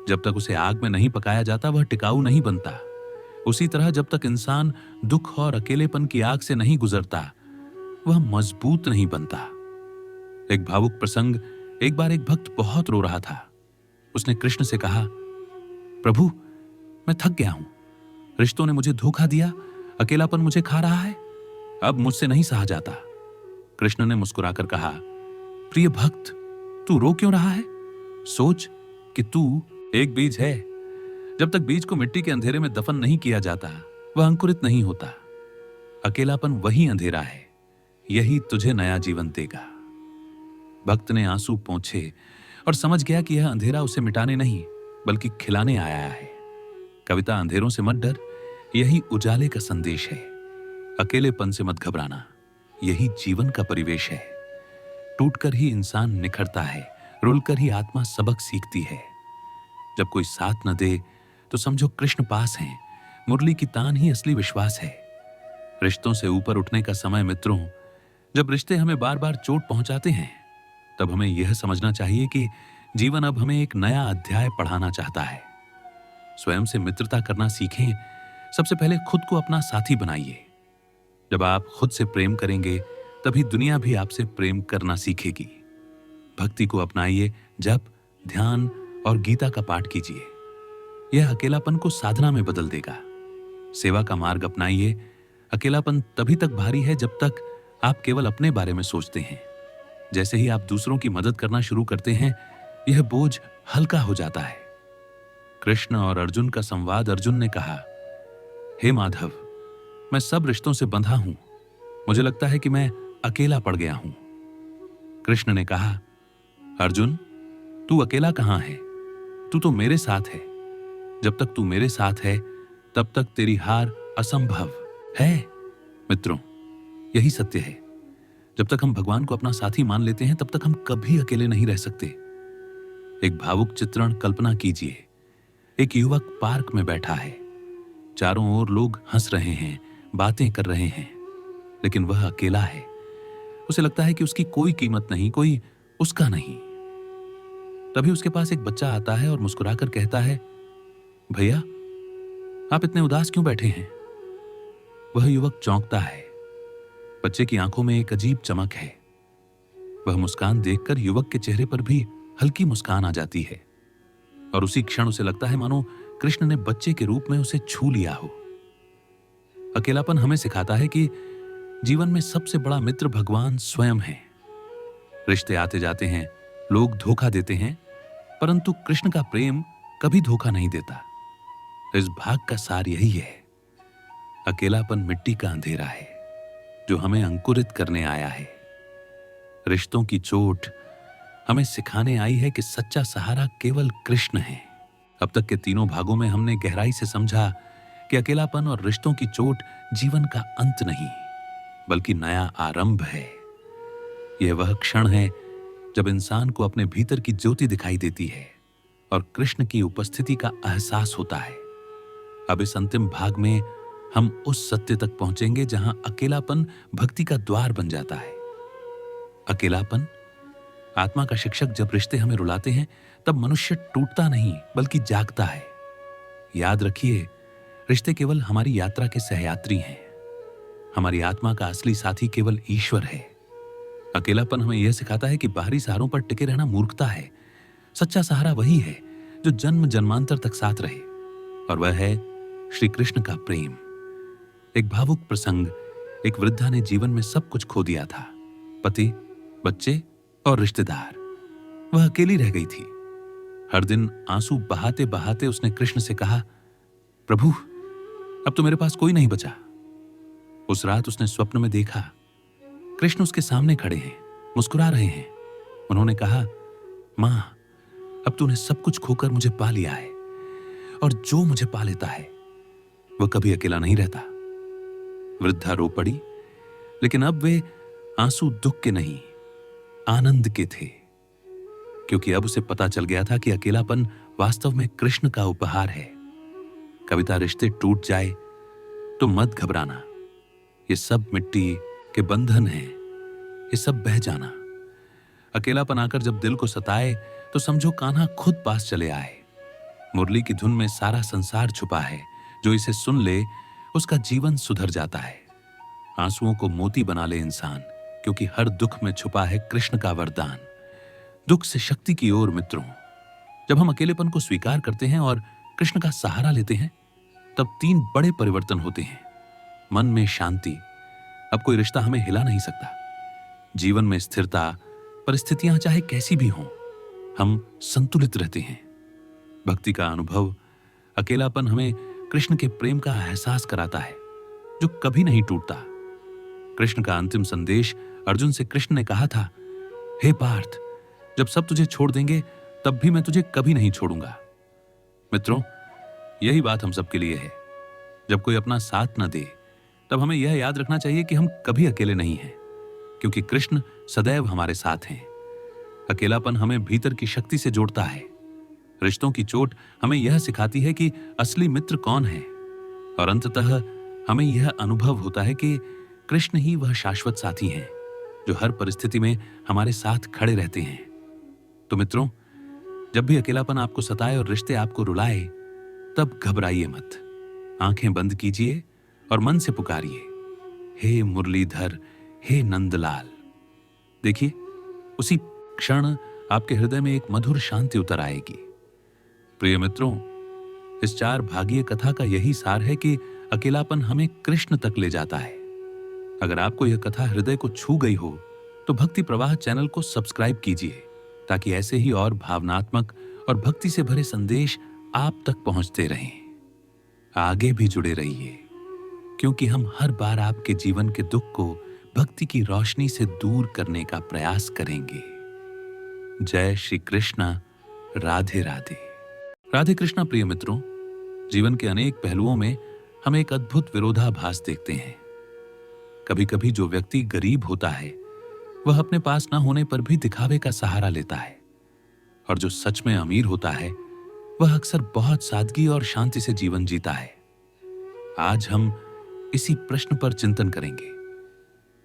जब तक उसे आग में नहीं पकाया जाता वह टिकाऊ नहीं बनता। उसी तरह जब तक इंसान दुख और अकेलेपन की आग से नहीं गुजरता वह मजबूत नहीं बनता। एक भावुक प्रसंग, एक बार एक भक्त बहुत रो रहा था। उसने कृष्ण से कहा, प्रभु, मैं थक गया हूं, रिश्तों ने मुझे धोखा दिया, अकेलापन मुझे खा रहा है, अब मुझसे नहीं सहा जाता। कृष्ण ने मुस्कुराकर कहा, प्रिय भक्त, तू रो क्यों रहा है? सोच कि तू एक बीज है। जब तक बीज को मिट्टी के अंधेरे में दफन नहीं किया जाता वह अंकुरित नहीं होता। अकेलापन वही अंधेरा है, यही तुझे नया जीवन देगा। भक्त ने आंसू पोंछे और समझ गया कि यह अंधेरा उसे मिटाने नहीं बल्कि खिलाने आया है। कविता अंधेरों से मत डर, यही उजाले का संदेश है। अकेलेपन से मत घबराना, यही जीवन का परिवेश है। टूटकर ही इंसान निखरता है, रुलकर ही आत्मा सबक सीखती है। जब कोई साथ न दे तो समझो कृष्ण पास हैं। मुरली की तान ही असली विश्वास है। रिश्तों से ऊपर उठने का समय मित्रों, जब रिश्ते हमें बार बार चोट पहुंचाते हैं तब हमें यह समझना चाहिए कि जीवन अब हमें एक नया अध्याय पढ़ाना चाहता है। स्वयं से मित्रता करना सीखें। सबसे पहले खुद को अपना साथी बनाइए। जब आप खुद से प्रेम करेंगे तभी दुनिया भी आपसे प्रेम करना सीखेगी। भक्ति को अपनाइए, जप, ध्यान और गीता का पाठ कीजिए। यह अकेलापन को साधना में बदल देगा। सेवा का मार्ग अपनाइए। अकेलापन तभी तक भारी है जब तक आप केवल अपने बारे में सोचते हैं। जैसे ही आप दूसरों की मदद करना शुरू करते हैं यह बोझ हल्का हो जाता है। कृष्ण और अर्जुन का संवाद। अर्जुन ने कहा, हे माधव, मैं सब रिश्तों से बंधा हूं, मुझे लगता है कि मैं अकेला पड़ गया हूं। कृष्ण ने कहा, अर्जुन, तू अकेला कहां है? तू तो मेरे साथ है। जब तक तू मेरे साथ है तब तक तेरी हार असंभव है। मित्रों, यही सत्य है। जब तक हम भगवान को अपना साथी मान लेते हैं तब तक हम कभी अकेले नहीं रह सकते। एक भावुक चित्रण कल्पना कीजिए। एक युवक पार्क में बैठा है, चारों ओर लोग हंस रहे हैं, बातें कर रहे हैं, लेकिन वह अकेला है। उसे लगता है कि उसकी कोई कीमत नहीं, कोई उसका नहीं। तभी उसके पास एक बच्चा आता है और मुस्कुराकर कहता है, भैया, आप इतने उदास क्यों बैठे हैं? वह युवक चौंकता है। बच्चे की आंखों में एक अजीब चमक है। वह मुस्कान देखकर युवक के चेहरे पर भी हल्की मुस्कान आ जाती है और उसी क्षण उसे लगता है मानो कृष्ण ने बच्चे के रूप में उसे छू लिया हो। अकेलापन हमें सिखाता है कि जीवन में सबसे बड़ा मित्र भगवान स्वयं है। रिश्ते आते जाते हैं, लोग धोखा देते हैं, परंतु कृष्ण का प्रेम कभी धोखा नहीं देता। इस भाग का सार यही है, अकेलापन मिट्टी का अंधेरा है जो हमें अंकुरित करने आया है। रिश्तों की चोट हमें सिखाने आई है कि सच्चा सहारा केवल कृष्ण है। अब तक के तीनों भागों में हमने गहराई से समझा कि अकेलापन और रिश्तों की चोट जीवन का अंत नहीं बल्कि नया आरंभ है। यह वह क्षण है जब इंसान को अपने भीतर की ज्योति दिखाई देती है और कृष्ण की उपस्थिति का एहसास होता है। अब इस अंतिम भाग में हम उस सत्य तक पहुंचेंगे जहां अकेलापन भक्ति का द्वार बन जाता है। अकेलापन, आत्मा का शिक्षक। जब रिश्ते हमें रुलाते हैं तब मनुष्य टूटता नहीं बल्कि जागता है। याद रखिए, रिश्ते केवल हमारी यात्रा के सहयात्री हैं। हमारी आत्मा का असली साथी केवल ईश्वर है। अकेलापन हमें यह सिखाता है कि बाहरी सहारों पर टिके रहना मूर्खता है। सच्चा सहारा वही है जो जन्म जन्मांतर तक साथ रहे, और वह है श्री कृष्ण का प्रेम। एक भावुक प्रसंग। एक वृद्धा ने जीवन में सब कुछ खो दिया था, पति, बच्चे और रिश्तेदार। वह अकेली रह गई थी। हर दिन आंसू बहाते बहाते उसने कृष्ण से कहा, प्रभु, अब तो मेरे पास कोई नहीं बचा। उस रात उसने स्वप्न में देखा, कृष्ण उसके सामने खड़े हैं, मुस्कुरा रहे हैं। उन्होंने कहा, मां, अब तूने सब कुछ खोकर मुझे पा लिया है, और जो मुझे पा लेता है वह कभी अकेला नहीं रहता। वृद्धा रो पड़ी, लेकिन अब वे आंसू दुख के नहीं, आनंद के थे, क्योंकि अब उसे पता चल गया था कि अकेलापन वास्तव में कृष्ण का उपहार है। कविता रिश्ते टूट जाए तो मत घबराना, ये सब मिट्टी के बंधन हैं, ये सब बह जाना। अकेलापन आकर जब दिल को सताए तो समझो कान्हा खुद पास चले आए। मुरली की धुन में सारा संसार छुपा है, जो इसे सुन ले उसका जीवन सुधर जाता है। आंसुओं को मोती बना ले इंसान, क्योंकि हर दुख में छुपा है कृष्ण का वरदान। दुख से शक्ति की ओर मित्रों, जब हम अकेलेपन को स्वीकार करते हैं और कृष्ण का सहारा लेते हैं, तब 3 बड़े परिवर्तन होते हैं। मन में शांति, अब कोई रिश्ता हमें हिला नहीं सकता। जीवन में स्थिरता, परिस्थितियां चाहे कैसी भी हों, हम संतुलित रहते हैं। भक्ति का अनुभव, अकेलापन हमें कृष्ण के प्रेम का एहसास कराता है, जो कभी नहीं टूटता। कृष्ण का अंतिम संदेश, अर्जुन से कृष्ण ने कहा था, हे पार्थ, जब सब तुझे छोड़ देंगे तब भी मैं तुझे कभी नहीं छोड़ूंगा। मित्रों, यही बात हम सबके लिए है। जब कोई अपना साथ न दे, तब हमें यह याद रखना चाहिए कि हम कभी अकेले नहीं हैं, क्योंकि कृष्ण सदैव हमारे साथ हैं। अकेलापन हमें भीतर की शक्ति से जोड़ता है। रिश्तों की चोट हमें यह सिखाती है कि असली मित्र कौन है, और अंततः हमें यह अनुभव होता है कि कृष्ण ही वह शाश्वत साथी हैं, जो हर परिस्थिति में हमारे साथ खड़े रहते हैं। तो मित्रों, जब भी अकेलापन आपको सताए और रिश्ते आपको रुलाए, तब घबराइए मत। आंखें बंद कीजिए और मन से पुकारिए, हे मुरलीधर, हे नंदलाल। देखिए, उसी क्षण आपके हृदय में एक मधुर शांति उतर आएगी। प्रिय मित्रों, इस 4 भागीय कथा का यही सार है कि अकेलापन हमें कृष्ण तक ले जाता है। अगर आपको यह कथा हृदय को छू गई हो, तो भक्ति प्रवाह चैनल को सब्सक्राइब कीजिए, ताकि ऐसे ही और भावनात्मक और भक्ति से भरे संदेश आप तक पहुंचते रहें। आगे भी जुड़े रहिए, क्योंकि हम हर बार आपके जीवन के दुख को भक्ति की रोशनी से दूर करने का प्रयास करेंगे। जय श्री कृष्ण। राधे राधे। राधे कृष्णा। प्रिय मित्रों, जीवन के अनेक पहलुओं में हम एक अद्भुत विरोधाभास देखते हैं। कभी कभी जो व्यक्ति गरीब होता है, वह अपने पास न होने पर भी दिखावे का सहारा लेता है, और जो सच में अमीर होता है, वह अक्सर बहुत सादगी और शांति से जीवन जीता है। आज हम इसी प्रश्न पर चिंतन करेंगे,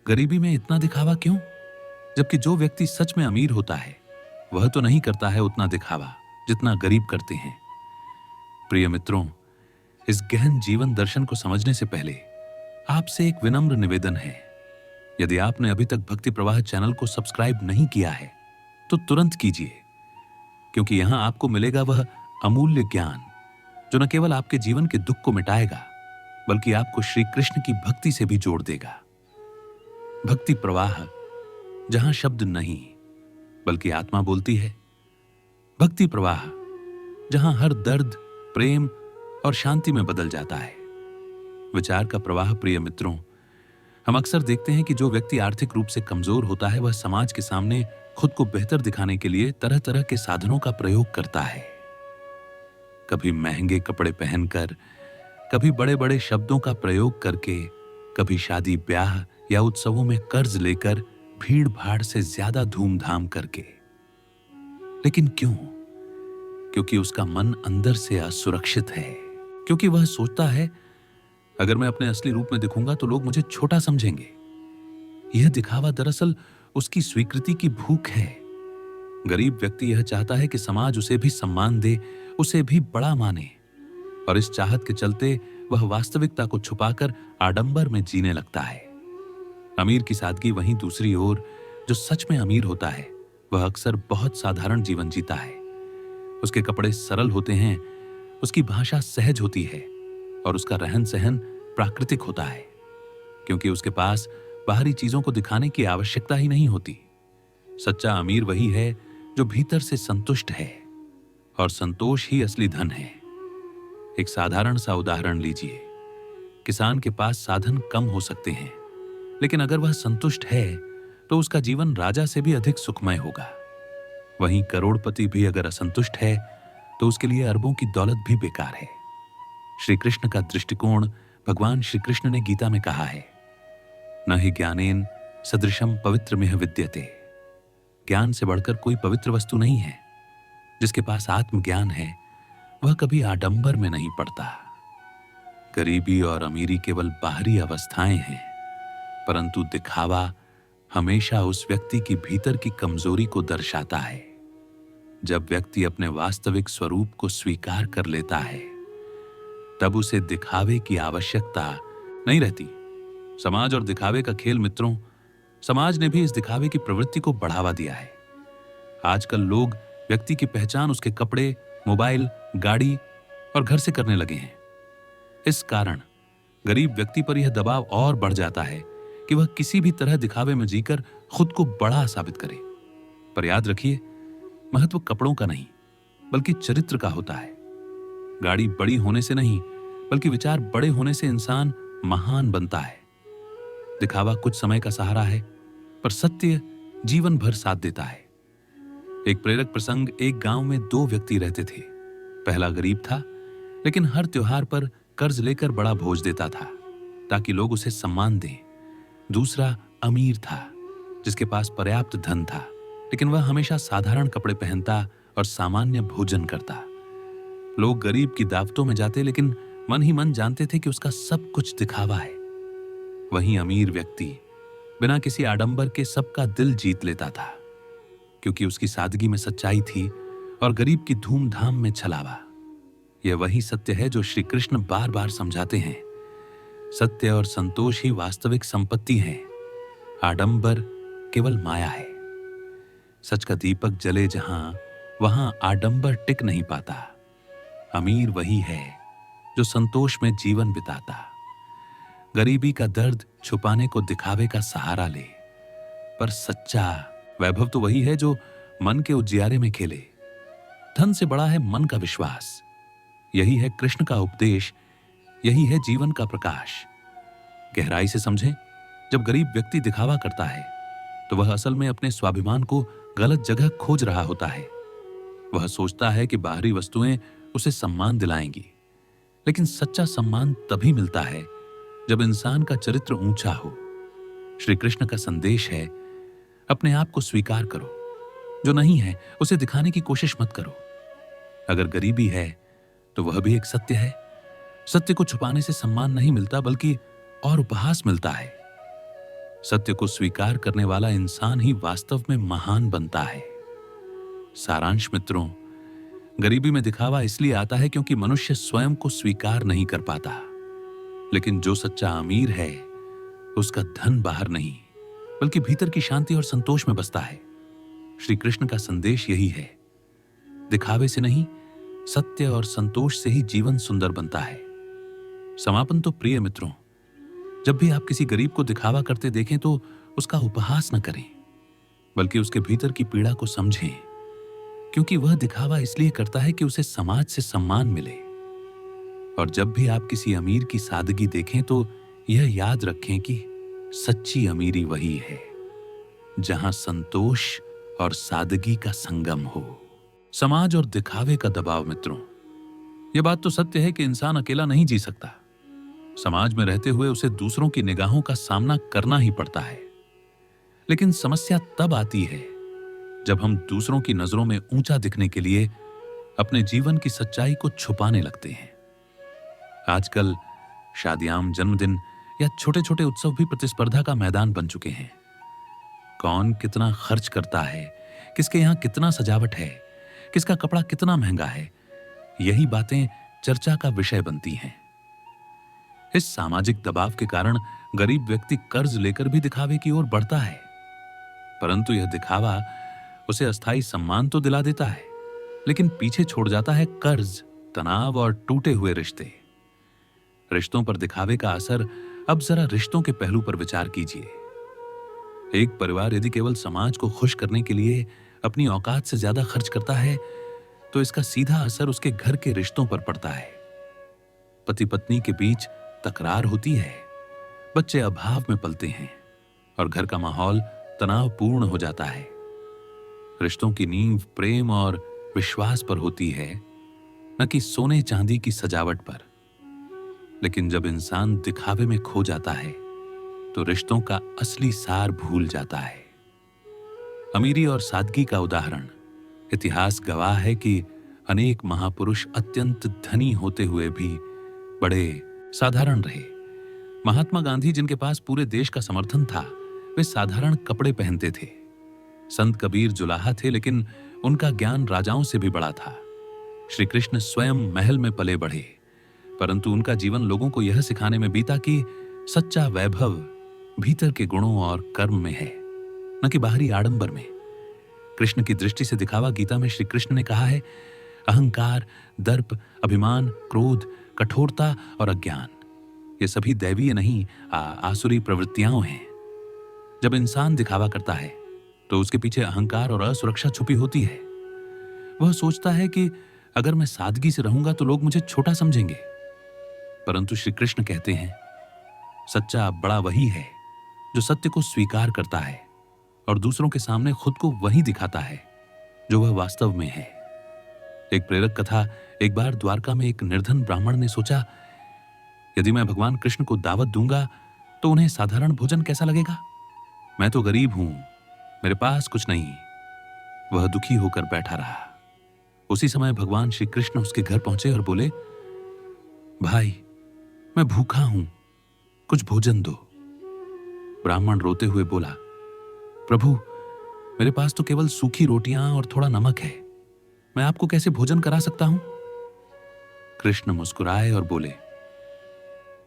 गरीबी में इतना दिखावा क्यों? जबकि जो व्यक्ति सच में अमीर होता है, वह तो नहीं करता है उतना दिखावा जितना गरीब करते हैं। प्रिय मित्रों, इस गहन जीवन दर्शन को समझने से पहले आपसे एक विनम्र निवेदन है। यदि आपने अभी तक भक्ति प्रवाह चैनल को सब्सक्राइब नहीं किया है, तो तुरंत कीजिए, क्योंकि यहां आपको मिलेगा वह अमूल्य ज्ञान जो न केवल आपके जीवन के दुख को मिटाएगा, बल्कि आपको श्री कृष्ण की भक्ति से भी जोड़ देगा। भक्ति प्रवाह, जहां शब्द नहीं बल्कि आत्मा बोलती है। भक्ति प्रवाह, जहां हर दर्द प्रेम और शांति में बदल जाता है। विचार का प्रवाह। प्रिय मित्रों, हम अक्सर देखते हैं कि जो व्यक्ति आर्थिक रूप से कमजोर होता है, वह समाज के सामने खुद को बेहतर दिखाने के लिए तरह तरह के साधनों का प्रयोग करता है। कभी महंगे कपड़े पहनकर, कभी बड़े बड़े शब्दों का प्रयोग करके, कभी शादी ब्याह या उत्सवों में कर्ज लेकर, भीड़ भाड़ से ज्यादा धूमधाम करके। लेकिन क्यों? क्योंकि उसका मन अंदर से असुरक्षित है, क्योंकि वह सोचता है, अगर मैं अपने असली रूप में दिखूंगा तो लोग मुझे छोटा समझेंगे। यह दिखावा दरअसल उसकी स्वीकृति की भूख है। गरीब व्यक्ति यह चाहता है कि समाज उसे भी सम्मान दे, उसे भी बड़ा माने, और इस चाहत के चलते वह वास्तविकता को छुपाकर आडंबर में जीने लगता है। अमीर की सादगी वहीं दूसरी ओर, जो सच में अमीर होता है, वह अक्सर बहुत साधारण जीवन जीता है। उसके कपड़े सरल होते हैं, उसकी भाषा सहज होती है, और उसका रहन सहन प्राकृतिक होता है, क्योंकि उसके पास बाहरी चीजों को दिखाने की आवश्यकता ही नहीं होती। सच्चा अमीर वही है जो भीतर से संतुष्ट है, और संतोष ही असली धन है। एक साधारण सा उदाहरण लीजिए। किसान के पास साधन कम हो सकते हैं, लेकिन अगर वह संतुष्ट है तो उसका जीवन राजा से भी अधिक सुखमय होगा। वहीं करोड़पति भी अगर असंतुष्ट है तो उसके लिए अरबों की दौलत भी बेकार है। श्री कृष्ण का दृष्टिकोण भगवान श्री कृष्ण ने गीता में कहा है, न हि ज्ञानेन सदृशम पवित्रमिह विद्यते। ज्ञान से बढ़कर कोई पवित्र वस्तु नहीं है। जिसके पास आत्मज्ञान है वह कभी आडंबर में नहीं पड़ता। गरीबी और अमीरी केवल बाहरी अवस्थाएं हैं, परंतु दिखावा हमेशा उस व्यक्ति की भीतर की कमजोरी को दर्शाता है। जब व्यक्ति अपने वास्तविक स्वरूप को स्वीकार कर लेता है, तब उसे दिखावे की आवश्यकता नहीं रहती। समाज और दिखावे का खेल मित्रों, समाज ने भी इस दिखावे की प्रवृत्ति को बढ़ावा दिया है। आजकल लोग व्यक्ति की पहचान उसके कपड़े, मोबाइल, गाड़ी और घर से करने लगे हैं। इस कारण गरीब व्यक्ति पर यह दबाव और बढ़ जाता है कि वह किसी भी तरह दिखावे में जीकर खुद को बड़ा साबित करे। पर याद रखिए, महत्व कपड़ों का नहीं बल्कि चरित्र का होता है। गाड़ी बड़ी होने से नहीं बल्कि विचार बड़े होने से इंसान महान बनता है। दिखावा कुछ समय का सहारा है, पर सत्य जीवन भर साथ देता है। एक प्रेरक प्रसंग, एक गांव में दो व्यक्ति रहते थे। पहला गरीब था, लेकिन हर त्योहार पर कर्ज लेकर बड़ा भोज देता था ताकि लोग उसे सम्मान दें। दूसरा अमीर था, जिसके पास पर्याप्त धन था, लेकिन वह हमेशा साधारण कपड़े पहनता और सामान्य भोजन करता। लोग गरीब की दावतों में जाते, लेकिन मन ही मन जानते थे कि उसका सब कुछ दिखावा है। वहीं अमीर व्यक्ति बिना किसी आडंबर के सबका दिल जीत लेता था, क्योंकि उसकी सादगी में सच्चाई थी और गरीब की धूमधाम में छलावा। यह वही सत्य है जो श्री कृष्ण बार बार समझाते हैं। सत्य और संतोष ही वास्तविक संपत्ति है, आडंबर केवल माया है। सच का दीपक जले जहां, वहां आडंबर टिक नहीं पाता। अमीर वही है जो संतोष में जीवन बिताता, गरीबी का दर्द छुपाने को दिखावे का सहारा ले। पर सच्चा वैभव तो वही है जो मन के उजियारे में खेले। धन से बड़ा है मन का विश्वास। यही है कृष्ण का उपदेश, यही है जीवन का प्रकाश। गहराई से समझें, जब गरीब व्यक्ति दिखावा करता है तो वह असल में अपने स्वाभिमान को गलत जगह खोज रहा होता है। वह सोचता है कि बाहरी वस्तुएं उसे सम्मान दिलाएंगी, लेकिन सच्चा सम्मान तभी मिलता है जब इंसान का चरित्र ऊंचा हो। श्री कृष्ण का संदेश है, अपने आप को स्वीकार करो। जो नहीं है उसे दिखाने की कोशिश मत करो। अगर गरीबी है तो वह भी एक सत्य है। सत्य को छुपाने से सम्मान नहीं मिलता, बल्कि और उपहास मिलता है। सत्य को स्वीकार करने वाला इंसान ही वास्तव में महान बनता है। सारांश मित्रों, गरीबी में दिखावा इसलिए आता है क्योंकि मनुष्य स्वयं को स्वीकार नहीं कर पाता। लेकिन जो सच्चा अमीर है, उसका धन बाहर नहीं बल्कि भीतर की शांति और संतोष में बसता है। श्री कृष्ण का संदेश यही है, दिखावे से नहीं, सत्य और संतोष से ही जीवन सुंदर बनता है। समापन तो प्रिय मित्रों, जब भी आप किसी गरीब को दिखावा करते देखें तो उसका उपहास न करें, बल्कि उसके भीतर की पीड़ा को समझें, क्योंकि वह दिखावा इसलिए करता है कि उसे समाज से सम्मान मिले। और जब भी आप किसी अमीर की सादगी देखें तो यह याद रखें कि सच्ची अमीरी वही है जहां संतोष और सादगी का संगम हो। समाज और दिखावे का दबाव मित्रों, यह बात तो सत्य है कि इंसान अकेला नहीं जी सकता। समाज में रहते हुए उसे दूसरों की निगाहों का सामना करना ही पड़ता है। लेकिन समस्या तब आती है जब हम दूसरों की नजरों में ऊंचा दिखने के लिए अपने जीवन की सच्चाई को छुपाने लगते हैं। आजकल शादियां, जन्मदिन या छोटे छोटे उत्सव भी प्रतिस्पर्धा का मैदान बन चुके हैं। कौन कितना खर्च करता है, किसके यहां कितना सजावट है, किसका कपड़ा कितना महंगा है, यही बातें चर्चा का विषय बनती हैं। इस सामाजिक दबाव के कारण गरीब व्यक्ति कर्ज लेकर भी दिखावे की ओर बढ़ता है, परंतु यह दिखावा उसे अस्थायी सम्मान तो दिला देता है, लेकिन पीछे छोड़ जाता है कर्ज, तनाव और टूटे हुए रिश्ते। रिश्तों पर दिखावे का असर। अब जरा रिश्तों के पहलू पर विचार कीजिए। एक परिवार यदि केवल समाज को खुश करने के लिए अपनी औकात से ज्यादा खर्च करता है तो इसका सीधा असर उसके घर के रिश्तों पर पड़ता है। पति पत्नी के बीच तकरार होती है, बच्चे अभाव में पलते हैं और घर का माहौल तनावपूर्ण हो जाता है। रिश्तों की नींव प्रेम और विश्वास पर होती है, न कि सोने चांदी की सजावट पर। लेकिन जब इंसान दिखावे में खो जाता है तो रिश्तों का असली सार भूल जाता है। अमीरी और सादगी का उदाहरण। इतिहास गवाह है कि अनेक महापुरुष अत्यंत धनी होते हुए भी बड़े साधारण रहे। महात्मा गांधी, जिनके पास पूरे देश का समर्थन था, वे साधारण कपड़े पहनते थे। संत कबीर जुलाहा थे, लेकिन उनका ज्ञान राजाओं से भी बड़ा था। श्री कृष्ण स्वयं महल में पले बढ़े, परंतु उनका जीवन लोगों को यह सिखाने में बीता कि सच्चा वैभव भीतर के गुणों और कर्म में है, न कि बाहरी आडंबर में। कृष्ण की दृष्टि से दिखावा गीता में श्री कृष्ण ने कहा है, अहंकार, दर्प, अभिमान, क्रोध, कठोरता और अज्ञान, ये सभी दैवीय नहीं आसुरी प्रवृत्तियां हैं। जब इंसान दिखावा करता है तो उसके पीछे अहंकार और असुरक्षा छुपी होती है। वह सोचता है कि अगर मैं सादगी से रहूंगा तो लोग मुझे छोटा समझेंगे। परंतु श्री कृष्ण कहते हैं, सच्चा बड़ा वही है जो सत्य को स्वीकार करता है और दूसरों के सामने खुद को वही दिखाता है जो वह वास्तव में है। एक प्रेरक कथा। एक बार द्वारका में एक निर्धन ब्राह्मण ने सोचा, यदि मैं भगवान कृष्ण को दावत दूंगा तो उन्हें साधारण भोजन कैसा लगेगा। मैं तो गरीब हूं, मेरे पास कुछ नहीं। वह दुखी होकर बैठा रहा। उसी समय भगवान श्री कृष्ण उसके घर पहुंचे और बोले, भाई, मैं भूखा हूं, कुछ भोजन दो। ब्राह्मण रोते हुए बोला, प्रभु, मेरे पास तो केवल सूखी रोटियां और थोड़ा नमक है, मैं आपको कैसे भोजन करा सकता हूं। कृष्ण मुस्कुराए और बोले,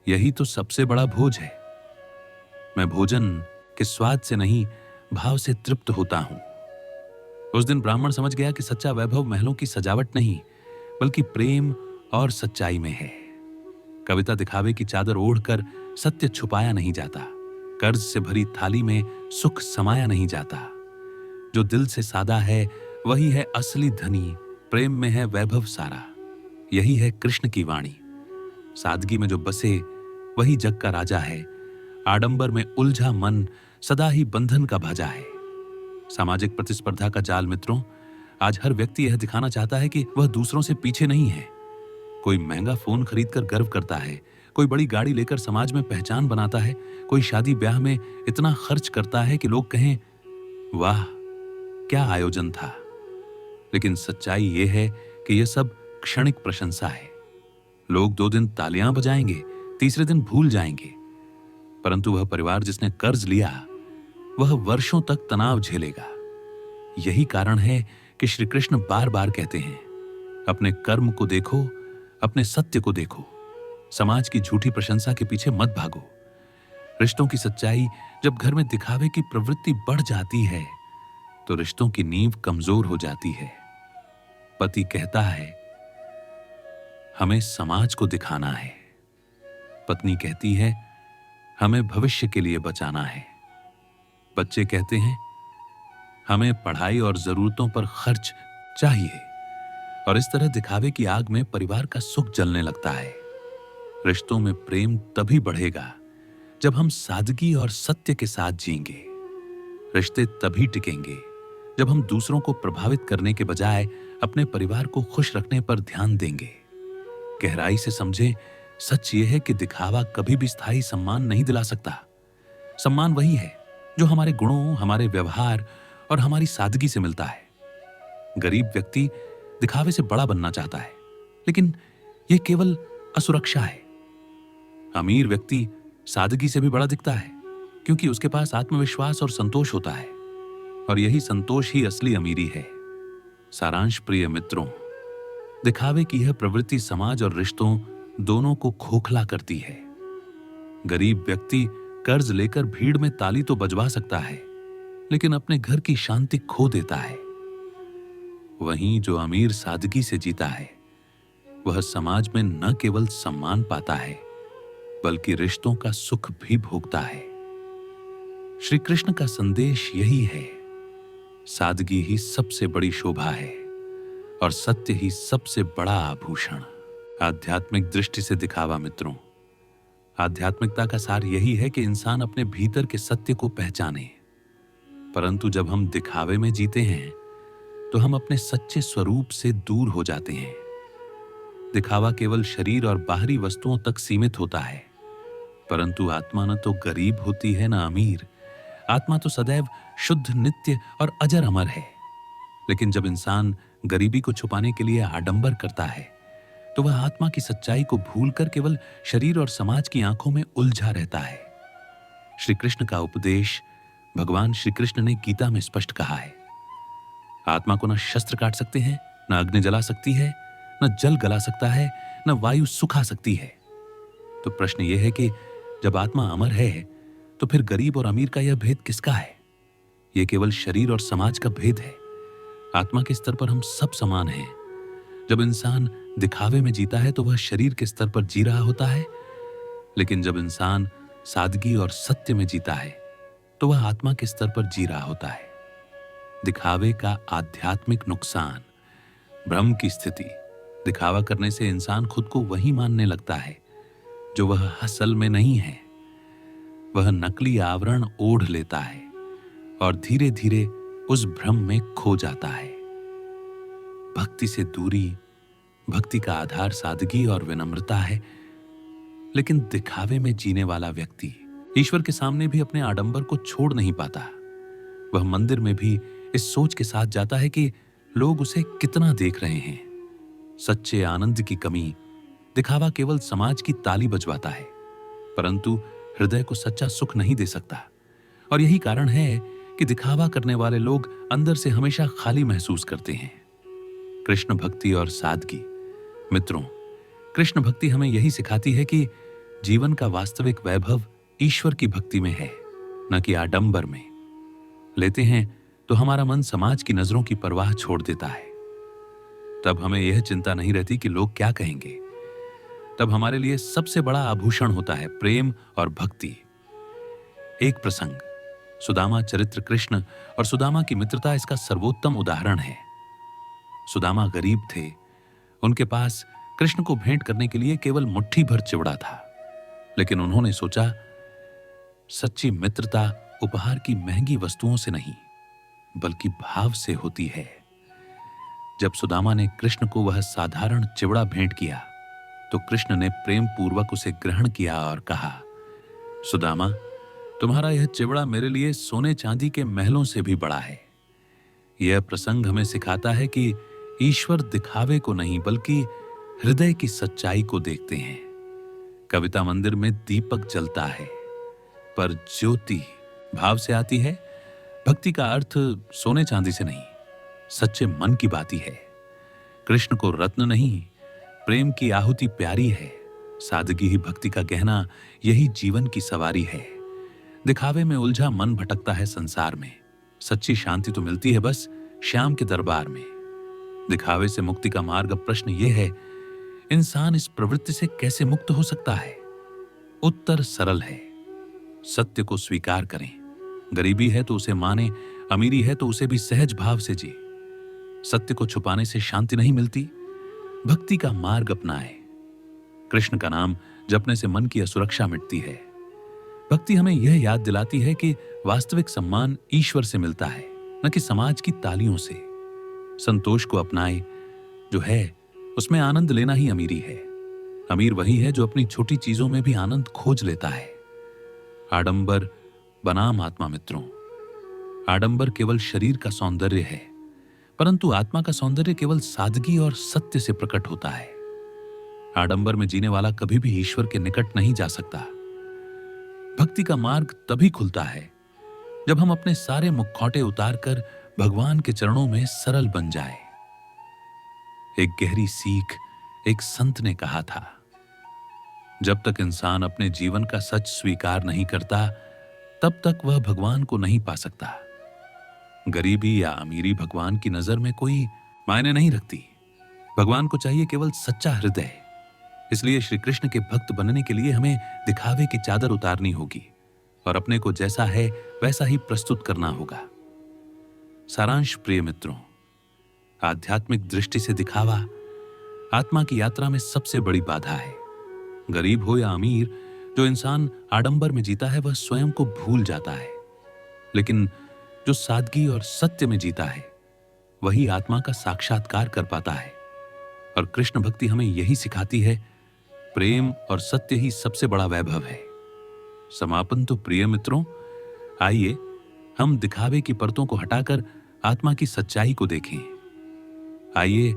यही तो सबसे बड़ा भोज है। मैं भोजन के स्वाद से नहीं, भाव से तृप्त होता हूं। उस दिन ब्राह्मण समझ गया कि सच्चा वैभव महलों की सजावट नहीं, बल्कि प्रेम और सच्चाई में है। कविता दिखावे की चादर ओढ़कर सत्य छुपाया नहीं जाता। कर्ज से भरी थाली में सुख समाया नहीं जाता। जो दिल से सादा है वही है असली धनी, प्रेम में है वैभव सारा। यही है कृष्ण की वाणी। सादगी में जो बसे वही जग का राजा है। आडंबर में उलझा मन सदा ही बंधन का भाजा है। सामाजिक प्रतिस्पर्धा का जाल। मित्रों, आज हर व्यक्ति यह दिखाना चाहता है कि वह दूसरों से पीछे नहीं है। कोई महंगा फोन खरीदकर गर्व करता है, कोई बड़ी गाड़ी लेकर समाज में पहचान बनाता है, कोई शादी ब्याह में इतना खर्च करता है कि लोग कहें, वाह क्या आयोजन था। लेकिन सच्चाई यह है कि यह सब क्षणिक प्रशंसा है। लोग 2 दिन तालियां बजाएंगे, तीसरे दिन भूल जाएंगे, परंतु वह परिवार जिसने कर्ज लिया वह वर्षों तक तनाव झेलेगा। यही कारण है कि श्री कृष्ण बार बार कहते हैं, अपने कर्म को देखो, अपने सत्य को देखो, समाज की झूठी प्रशंसा के पीछे मत भागो। रिश्तों की सच्चाई। जब घर में दिखावे की प्रवृत्ति बढ़ जाती है तो रिश्तों की नींव कमजोर हो जाती है। पति कहता है, हमें समाज को दिखाना है। पत्नी कहती है, हमें भविष्य के लिए बचाना है। बच्चे कहते हैं, हमें पढ़ाई और जरूरतों पर खर्च चाहिए। और इस तरह दिखावे की आग में परिवार का सुख जलने लगता है। रिश्तों में प्रेम तभी बढ़ेगा जब हम सादगी और सत्य के साथ जिएंगे। रिश्ते तभी टिकेंगे जब हम दूसरों को प्रभावित करने के बजाय अपने परिवार को खुश रखने पर ध्यान देंगे। गहराई से समझें, सच यह है कि दिखावा कभी भी स्थायी सम्मान नहीं दिला सकता। सम्मान वही है जो हमारे गुणों, हमारे व्यवहार और हमारी सादगी से मिलता है। गरीब व्यक्ति दिखावे से बड़ा बनना चाहता है, लेकिन यह केवल असुरक्षा है। अमीर व्यक्ति सादगी से भी बड़ा दिखता है, क्योंकि उसके पास आत्मविश्वास और संतोष होता है, और यही संतोष ही असली अमीरी है। सारांश प्रिय मित्रों, दिखावे की यह प्रवृत्ति समाज और रिश्तों दोनों को खोखला करती है। गरीब व्यक्ति कर्ज लेकर भीड़ में ताली तो बजवा सकता है, लेकिन अपने घर की शांति खो देता है। वहीं जो अमीर सादगी से जीता है वह समाज में न केवल सम्मान पाता है बल्कि रिश्तों का सुख भी भोगता है। श्री कृष्ण का संदेश यही है, सादगी ही सबसे बड़ी शोभा है और सत्य ही सबसे बड़ा आभूषण। आध्यात्मिक दृष्टि से दिखावा मित्रों, आध्यात्मिकता का सार यही है कि इंसान अपने भीतर के सत्य को पहचाने। परंतु जब हम दिखावे में जीते हैं तो हम अपने सच्चे स्वरूप से दूर हो जाते हैं। दिखावा केवल शरीर और बाहरी वस्तुओं तक सीमित होता है, परंतु आत्मा न तो गरीब होती है न अमीर। आत्मा तो सदैव शुद्ध, नित्य और अजर अमर है। लेकिन जब इंसान गरीबी को छुपाने के लिए आडंबर करता है तो वह आत्मा की सच्चाई को भूलकर केवल शरीर और समाज की आंखों में उलझा रहता है। श्री कृष्ण का उपदेश भगवान श्री कृष्ण ने गीता में स्पष्ट कहा है, आत्मा को न शस्त्र काट सकते हैं, न अग्नि जला सकती है, न जल गला सकता है, न वायु सुखा सकती है। तो प्रश्न यह है कि जब आत्मा अमर है तो फिर गरीब और अमीर का यह भेद किसका है? यह केवल शरीर और समाज का भेद है। आत्मा के स्तर पर हम सब समान हैं। जब इंसान दिखावे में जीता है तो वह शरीर के स्तर पर जी रहा होता है, लेकिन जब इंसान सादगी और सत्य में जीता है तो वह आत्मा के स्तर पर जी रहा होता है। दिखावे का आध्यात्मिक नुकसान, भ्रम की स्थिति। दिखावा करने से इंसान खुद को वही मानने लगता है जो वह असल में नहीं है। वह नकली आवरण ओढ़ लेता है और धीरे धीरे उस भ्रम में खो जाता है। भक्ति से दूरी, भक्ति का आधार सादगी और विनम्रता है, लेकिन दिखावे में जीने वाला व्यक्ति ईश्वर के सामने भी अपने आडंबर को छोड़ नहीं पाता। वह मंदिर में भी इस सोच के साथ जाता है कि लोग उसे कितना देख रहे हैं। सच्चे आनंद की कमी, दिखावा केवल समाज की ताली बजवाता है, परंतु हृदय को सच्चा सुख नहीं दे सकता। और यही कारण है कि दिखावा करने वाले लोग अंदर से हमेशा खाली महसूस करते हैं। कृष्ण भक्ति और सादगी। मित्रों, कृष्ण भक्ति हमें यही सिखाती है कि जीवन का वास्तविक वैभव ईश्वर की भक्ति में है, न कि आडंबर में। लेते हैं तो हमारा मन समाज की नजरों की परवाह छोड़ देता है। तब हमें यह चिंता नहीं रहती कि लोग क्या कहेंगे। तब हमारे लिए सबसे बड़ा आभूषण होता है प्रेम और भक्ति। एक प्रसंग, सुदामा चरित्र। कृष्ण और सुदामा की मित्रता इसका सर्वोत्तम उदाहरण है। सुदामा गरीब थे। उनके पास कृष्ण को भेंट करने के लिए केवल मुट्ठी भर चिवड़ा था, लेकिन उन्होंने सोचा, सच्ची मित्रता उपहार की महंगी वस्तुओं से नहीं बल्कि भाव से होती है। जब सुदामा ने कृष्ण को वह साधारण चिवड़ा भेंट किया तो कृष्ण ने प्रेम पूर्वक उसे ग्रहण किया और कहा, सुदामा, तुम्हारा यह चिवड़ा मेरे लिए सोने चांदी के महलों से भी बड़ा है। यह प्रसंग हमें सिखाता है कि ईश्वर दिखावे को नहीं बल्कि हृदय की सच्चाई को देखते हैं। कविता मंदिर में दीपक जलता है, पर ज्योति भाव से आती है। भक्ति का अर्थ सोने चांदी से नहीं, सच्चे मन की बाती है। कृष्ण को रत्न नहीं, प्रेम की आहुति प्यारी है। सादगी ही भक्ति का गहना, यही जीवन की सवारी है। दिखावे में उलझा मन भटकता है संसार में। सच्ची शांति तो मिलती है बस श्याम के दरबार में। दिखावे से मुक्ति का मार्ग। अब प्रश्न यह है, इंसान इस प्रवृत्ति से कैसे मुक्त हो सकता है? उत्तर सरल है, सत्य को स्वीकार करें। गरीबी है तो उसे माने, अमीरी है तो उसे भी सहज भाव से जी। सत्य को छुपाने से शांति नहीं मिलती। भक्ति का मार्ग अपनाए। कृष्ण का नाम जपने से मन की असुरक्षा मिटती है। भक्ति हमें यह याद दिलाती है कि वास्तविक सम्मान ईश्वर से मिलता है, न कि समाज की तालियों से। संतोष को अपनाए, जो है उसमें आनंद लेना ही अमीरी है। अमीर वही है जो अपनी छोटी चीजों में भी आनंद खोज लेता है। आडंबर बनाम आत्मा। मित्रों, आडंबर केवल शरीर का सौंदर्य है, परंतु आत्मा का सौंदर्य केवल सादगी और सत्य से प्रकट होता है। आडंबर में जीने वाला कभी भी ईश्वर के निकट नहीं जा सकता। भक्ति का मार्ग तभी खुलता है जब हम अपने सारे मुखौटे उतारकर भगवान के चरणों में सरल बन जाए। एक गहरी सीख एक संत ने कहा था, जब तक इंसान अपने जीवन का सच स्वीकार नहीं करता तब तक वह भगवान को नहीं पा सकता। गरीबी या अमीरी भगवान की नजर में कोई मायने नहीं रखती। भगवान को चाहिए केवल सच्चा हृदय। इसलिए श्री कृष्ण के भक्त बनने के लिए हमें दिखावे की चादर उतारनी होगी और अपने को जैसा है वैसा ही प्रस्तुत करना होगा। सारांश प्रिय मित्रों, आध्यात्मिक दृष्टि से दिखावा आत्मा की यात्रा में सबसे बड़ी बाधा है। गरीब हो या अमीर, जो इंसान आडंबर में जीता है वह स्वयं को भूल जाता है, लेकिन जो सादगी और सत्य में जीता है वही आत्मा का साक्षात्कार कर पाता है। और कृष्ण भक्ति हमें यही सिखाती है, प्रेम और सत्य ही सबसे बड़ा वैभव है। समापन तो प्रिय मित्रों, आइए हम दिखावे की परतों को हटाकर आत्मा की सच्चाई को देखें। आइए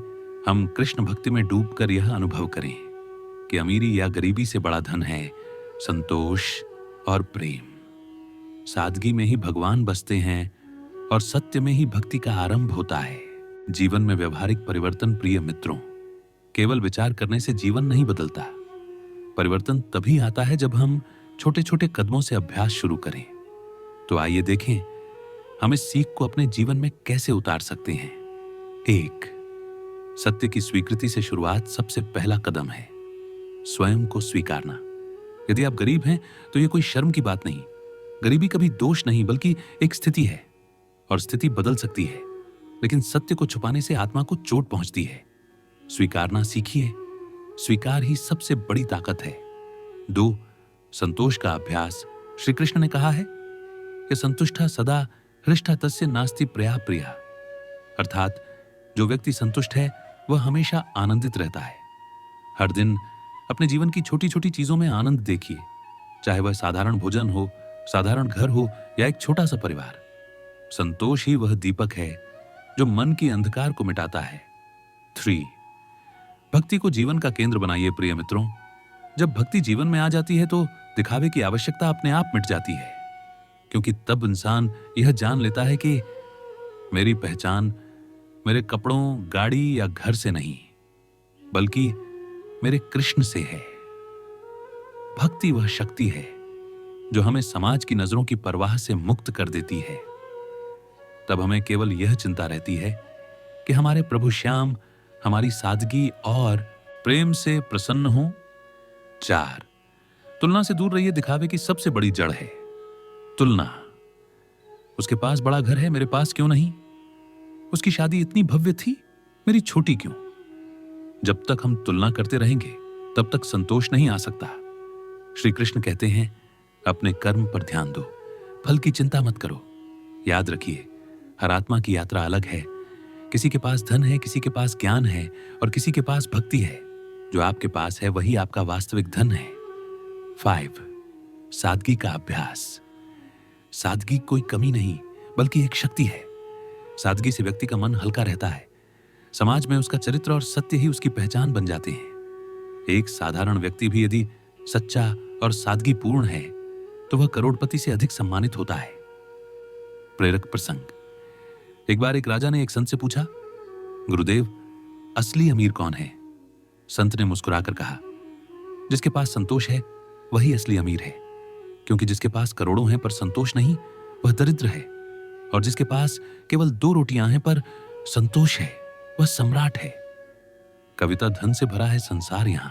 हम कृष्ण भक्ति में डूबकर यह अनुभव करें कि अमीरी या गरीबी से बड़ा धन है संतोष और प्रेम। सादगी में ही भगवान बसते हैं और सत्य में ही भक्ति का आरंभ होता है। जीवन में व्यवहारिक परिवर्तन प्रिय मित्रों, केवल विचार करने से जीवन नहीं बदलता। परिवर्तन तभी आता है जब हम छोटे छोटे कदमों से अभ्यास शुरू करें। तो आइए देखें हम इस सीख को अपने जीवन में कैसे उतार सकते हैं। 1, सत्य की स्वीकृति से शुरुआत सबसे पहला कदम है। स्वयं को स्वीकारना। यदि आप गरीब हैं तो यह कोई शर्म की बात नहीं। गरीबी कभी दोष नहीं बल्कि एक स्थिति है और स्थिति बदल सकती है, लेकिन सत्य को छुपाने से आत्मा को चोट पहुंचती है। स्वीकारना सीखिए। स्वीकार ही सबसे बड़ी ताकत है। 2, संतोष का अभ्यास। श्री कृष्ण ने कहा है कि संतुष्टा सदा हृष्टा तस्य नास्ति प्रया प्रिया, अर्थात जो व्यक्ति संतुष्ट है वह हमेशा आनंदित रहता है। हर दिन अपने जीवन की छोटी छोटी चीजों में आनंद देखिए, चाहे वह साधारण भोजन हो, साधारण घर हो या एक छोटा सा परिवार। संतोष ही वह दीपक है जो मन की अंधकार को मिटाता है। 3, भक्ति को जीवन का केंद्र बनाइए प्रिय मित्रों। जब भक्ति जीवन में आ जाती है तो दिखावे की आवश्यकता अपने आप मिट जाती है, क्योंकि तब इंसान यह जान लेता है कि मेरी पहचान मेरे कपड़ों, गाड़ी या घर से नहीं, बल्कि मेरे कृष्ण से है। भक्ति वह शक्ति है जो हमें समाज की नजरों की परवाह से मुक्त कर देती है। तब हमें केवल यह चिंता रहती है कि हमारे प्रभु श्याम हमारी सादगी और प्रेम से प्रसन्न हो। 4, तुलना से दूर रहिए। दिखावे की सबसे बड़ी जड़ है तुलना। उसके पास बड़ा घर है, मेरे पास क्यों नहीं? उसकी शादी इतनी भव्य थी, मेरी छोटी क्यों? जब तक हम तुलना करते रहेंगे तब तक संतोष नहीं आ सकता। श्री कृष्ण कहते हैं, अपने कर्म पर ध्यान दो, फल की चिंता मत करो। याद रखिए, हर आत्मा की यात्रा अलग है। किसी के पास धन है, किसी के पास ज्ञान है और किसी के पास भक्ति है। जो आपके पास है वही आपका वास्तविक धन है। 5, सादगी का अभ्यास। सादगी कोई कमी नहीं बल्कि एक शक्ति है। सादगी से व्यक्ति का मन हल्का रहता है। समाज में उसका चरित्र और सत्य ही उसकी पहचान बन जाते हैं। एक साधारण व्यक्ति भी यदि सच्चा और सादगी पूर्ण है तो वह करोड़पति से अधिक सम्मानित होता है। प्रेरक प्रसंग। एक बार एक राजा ने एक संत से पूछा, गुरुदेव, असली अमीर कौन है? संत ने मुस्कुराकर कहा, जिसके पास संतोष है वही असली अमीर है, क्योंकि जिसके पास करोड़ों हैं पर संतोष नहीं वह दरिद्र है, और जिसके पास केवल 2 रोटियां हैं पर संतोष है वह सम्राट है। कविता धन से भरा है संसार यहां,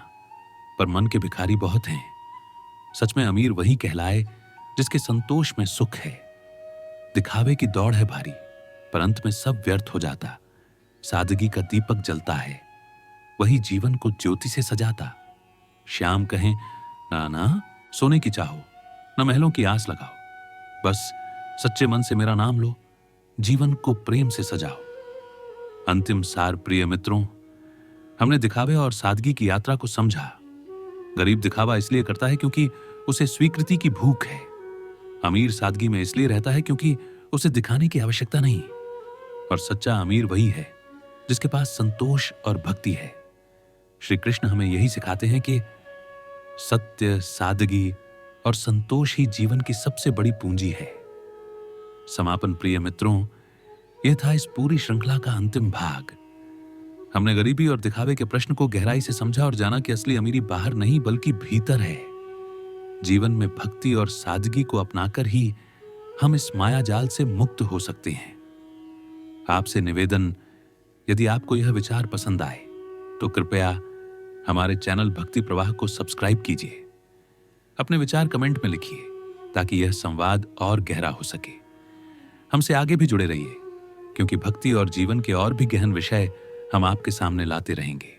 पर मन के भिखारी बहुत हैं। सच में अमीर वही कहलाए जिसके संतोष में सुख है। दिखावे की दौड़ है भारी, पर अंत में सब व्यर्थ हो जाता। सादगी का दीपक जलता है, वही जीवन को ज्योति से सजाता। श्याम कहें, ना ना सोने की चाहो, न महलों की आस लगाओ, बस सच्चे मन से मेरा नाम लो, जीवन को प्रेम से सजाओ। अंतिम सार प्रिय मित्रों, हमने दिखावे और सादगी की यात्रा को समझा। गरीब दिखावा इसलिए करता है क्योंकि उसे स्वीकृति की भूख है। अमीर सादगी में इसलिए रहता है क्योंकि उसे दिखाने की आवश्यकता नहीं। और सच्चा अमीर वही है जिसके पास संतोष और भक्ति है। श्री कृष्ण हमें यही सिखाते हैं कि सत्य, सादगी और संतोष ही जीवन की सबसे बड़ी पूंजी है। समापन प्रिय मित्रों, यह था इस पूरी श्रृंखला का अंतिम भाग। हमने गरीबी और दिखावे के प्रश्न को गहराई से समझा और जाना कि असली अमीरी बाहर नहीं बल्कि भीतर है। जीवन में भक्ति और सादगी को अपनाकर ही हम इस माया जाल से मुक्त हो सकते हैं। आपसे निवेदन, यदि आपको यह विचार पसंद आए तो कृपया हमारे चैनल भक्ति प्रवाह को सब्सक्राइब कीजिए। अपने विचार कमेंट में लिखिए ताकि यह संवाद और गहरा हो सके। हमसे आगे भी जुड़े रहिए, क्योंकि भक्ति और जीवन के और भी गहन विषय हम आपके सामने लाते रहेंगे।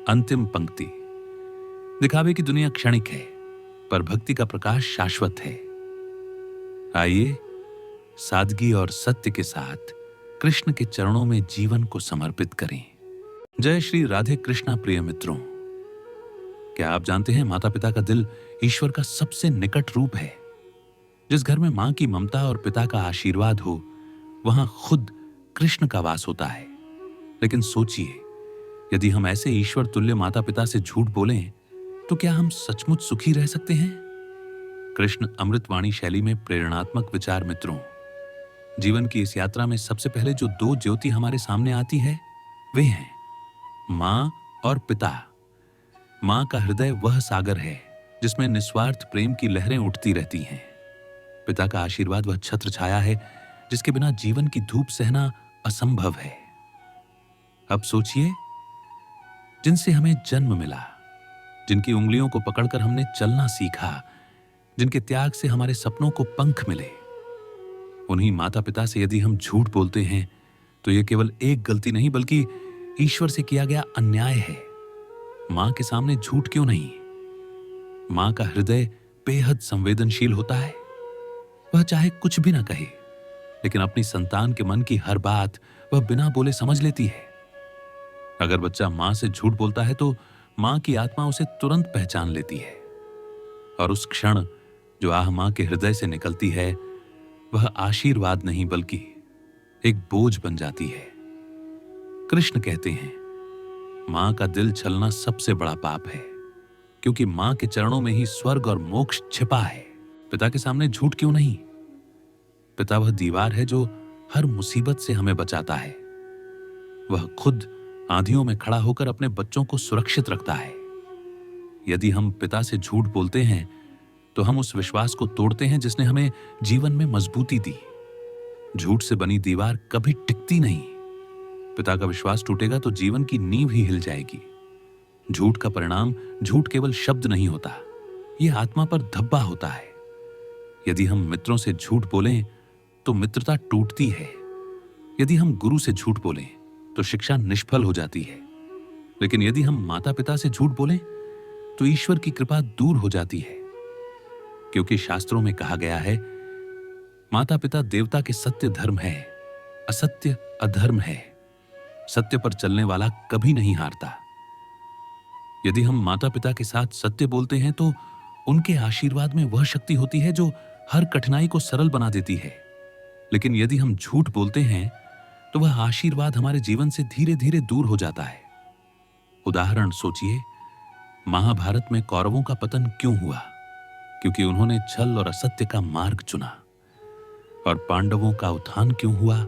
अंतिम पंक्ति। दिखावे की दुनिया क्षणिक है, पर भक्ति का प्रकाश शाश्वत है। आइए सादगी और सत्य के साथ कृष्ण के चरणों में जीवन को समर्पित करें। जय श्री राधे कृष्णा। प्रिय मित्रों, क्या आप जानते हैं माता पिता का दिल ईश्वर का सबसे निकट रूप है। जिस घर में मां की ममता और पिता का आशीर्वाद हो, वहां खुद कृष्ण का वास होता है। लेकिन सोचिए, यदि हम ऐसे ईश्वर तुल्य माता पिता से झूठ बोलें तो क्या हम सचमुच सुखी रह सकते हैं? कृष्ण अमृतवाणी शैली में प्रेरणात्मक विचार। मित्रों, जीवन की इस यात्रा में सबसे पहले जो दो ज्योति हमारे सामने आती है वे हैं मां और पिता। मां का हृदय वह सागर है जिसमें निस्वार्थ प्रेम की लहरें उठती रहती हैं। पिता का आशीर्वाद वह छत्र छाया है जिसके बिना जीवन की धूप सहना असंभव है। अब सोचिए, जिनसे हमें जन्म मिला, जिनकी उंगलियों को पकड़कर हमने चलना सीखा, जिनके त्याग से हमारे सपनों को पंख मिले, उन्हीं माता पिता से यदि हम झूठ बोलते हैं तो यह केवल एक गलती नहीं बल्कि ईश्वर से किया गया अन्याय है। मां के सामने झूठ क्यों नहीं? मां का हृदय बेहद संवेदनशील होता है। वह चाहे कुछ भी ना कहे, लेकिन अपनी संतान के मन की हर बात वह बिना बोले समझ लेती है। अगर बच्चा मां से झूठ बोलता है तो मां की आत्मा उसे तुरंत पहचान लेती है, और उस क्षण जो आह मां के हृदय से निकलती है वह आशीर्वाद नहीं बल्कि एक बोझ बन जाती है। कृष्ण कहते हैं, मां का दिल छलना सबसे बड़ा पाप है, क्योंकि मां के चरणों में ही स्वर्ग और मोक्ष छिपा है। पिता के सामने झूठ क्यों नहीं? पिता वह दीवार है जो हर मुसीबत से हमें बचाता है। वह खुद आंधियों में खड़ा होकर अपने बच्चों को सुरक्षित रखता है। यदि हम पिता से झूठ बोलते हैं तो हम उस विश्वास को तोड़ते हैं जिसने हमें जीवन में मजबूती दी। झूठ से बनी दीवार कभी टिकती नहीं। पिता का विश्वास टूटेगा तो जीवन की नींव ही हिल जाएगी। झूठ का परिणाम झूठ केवल शब्द नहीं होता, यह आत्मा पर धब्बा होता है। यदि हम मित्रों से झूठ बोलें तो मित्रता टूटती है। यदि हम गुरु से झूठ बोलें तो शिक्षा निष्फल हो जाती है। लेकिन यदि हम माता पिता से झूठ बोलें तो ईश्वर की कृपा दूर हो जाती है, क्योंकि शास्त्रों में कहा गया है, माता पिता देवता के सत्य धर्म है, असत्य अधर्म है। सत्य पर चलने वाला कभी नहीं हारता। यदि हम माता पिता के साथ सत्य बोलते हैं तो उनके आशीर्वाद में वह शक्ति होती है जो हर कठिनाई को सरल बना देती है। लेकिन यदि हम झूठ बोलते हैं तो वह आशीर्वाद हमारे जीवन से धीरे धीरे दूर हो जाता है। उदाहरण सोचिए, महाभारत में कौरवों का पतन क्यों हुआ? क्योंकि उन्होंने छल और असत्य का मार्ग चुना। और पांडवों का उत्थान क्यों हुआ?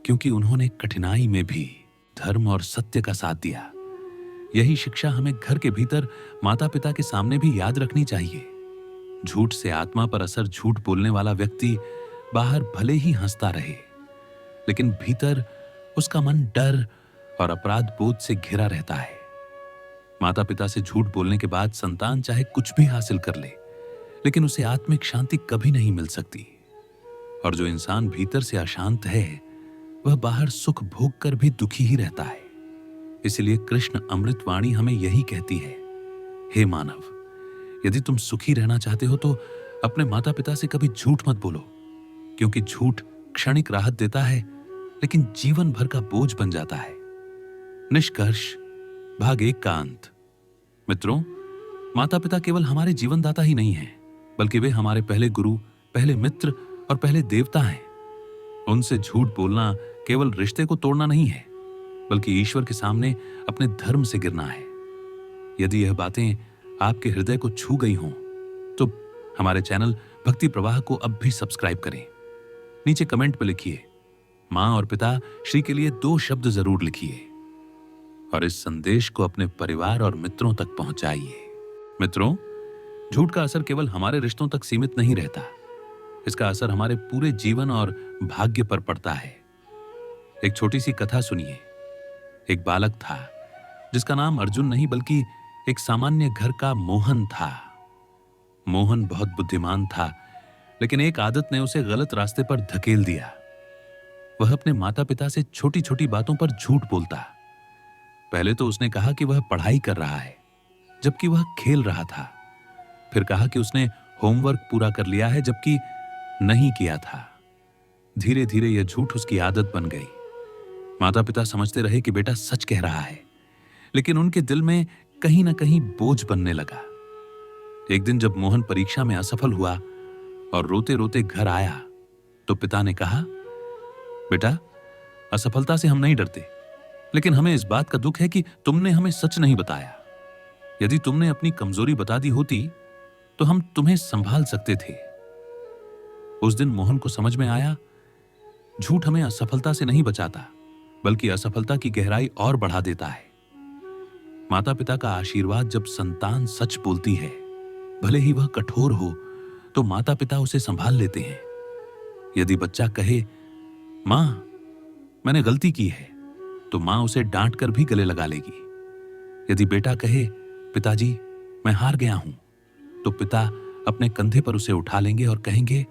क्योंकि उन्होंने कठिनाई में भी धर्म और सत्य का साथ दिया। यही शिक्षा हमें घर के भीतर माता पिता के सामने भी याद रखनी चाहिए। झूठ से आत्मा पर असर। झूठ बोलने वाला व्यक्ति बाहर भले ही हंसता रहे, लेकिन भीतर उसका मन डर और अपराध बोध से घिरा रहता है। माता पिता से झूठ बोलने के बाद संतान चाहे कुछ भी हासिल कर ले, लेकिन उसे आत्मिक शांति कभी नहीं मिल सकती। और जो इंसान भीतर से अशांत है वह बाहर सुख भोग कर भी दुखी ही रहता है। इसलिए कृष्ण अमृतवाणी हमें यही कहती है, हे मानव, यदि तुम सुखी रहना चाहते हो तो अपने माता पिता से कभी झूठ मत बोलो, क्योंकि झूठ क्षणिक राहत देता है लेकिन जीवन भर का बोझ बन जाता है। निष्कर्ष, भाग 1 का अंत। मित्रों, माता पिता केवल हमारे जीवनदाता ही नहीं हैं, बल्कि वे हमारे पहले गुरु, पहले मित्र और पहले देवता हैं। उनसे झूठ बोलना केवल रिश्ते को तोड़ना नहीं है, बल्कि ईश्वर के सामने अपने धर्म से गिरना है। यदि यह बातें आपके हृदय को छू गई हों तो हमारे चैनल भक्ति प्रवाह को अब भी सब्सक्राइब करें। नीचे कमेंट में लिखिए, मां और पिता श्री के लिए 2 शब्द जरूर लिखिए और इस संदेश को अपने परिवार और मित्रों तक पहुंचाइए। मित्रों, झूठ का असर केवल हमारे रिश्तों तक सीमित नहीं रहता, इसका असर हमारे पूरे जीवन और भाग्य पर पड़ता है। एक छोटी सी कथा सुनिए। एक बालक था जिसका नाम अर्जुन नहीं बल्कि एक सामान्य घर का मोहन था। मोहन बहुत बुद्धिमान था, लेकिन एक आदत ने उसे गलत रास्ते पर धकेल दिया। वह अपने माता पिता से छोटी छोटी बातों पर झूठ बोलता। पहले तो उसने कहा कि वह पढ़ाई कर रहा है, जबकि वह खेल रहा था। फिर कहा कि उसने होमवर्क पूरा कर लिया है, जबकि नहीं किया था। धीरे धीरे यह झूठ उसकी आदत बन गई। माता पिता समझते रहे कि बेटा सच कह रहा है, लेकिन उनके दिल में कहीं ना कहीं बोझ बनने लगा। एक दिन जब मोहन परीक्षा में असफल हुआ और रोते रोते घर आया, तो पिता ने कहा, बेटा, असफलता से हम नहीं डरते, लेकिन हमें इस बात का दुख है कि तुमने हमें सच नहीं बताया। यदि तुमने अपनी कमजोरी बता दी होती तो हम तुम्हें संभाल सकते थे। उस दिन मोहन को समझ में आया, झूठ हमें असफलता से नहीं बचाता, बल्कि असफलता की गहराई और बढ़ा देता है। माता पिता का आशीर्वाद जब संतान सच बोलती है, भले ही वह कठोर हो, तो माता पिता उसे संभाल लेते हैं। यदि बच्चा कहे, मां, मैंने गलती की है, तो मां उसे डांट कर भी गले लगा लेगी। यदि बेटा कहे, पिताजी, मैं हार गया हूं, तो पिता अपने कंधे पर उसे उठा लेंगे और कहेंगे,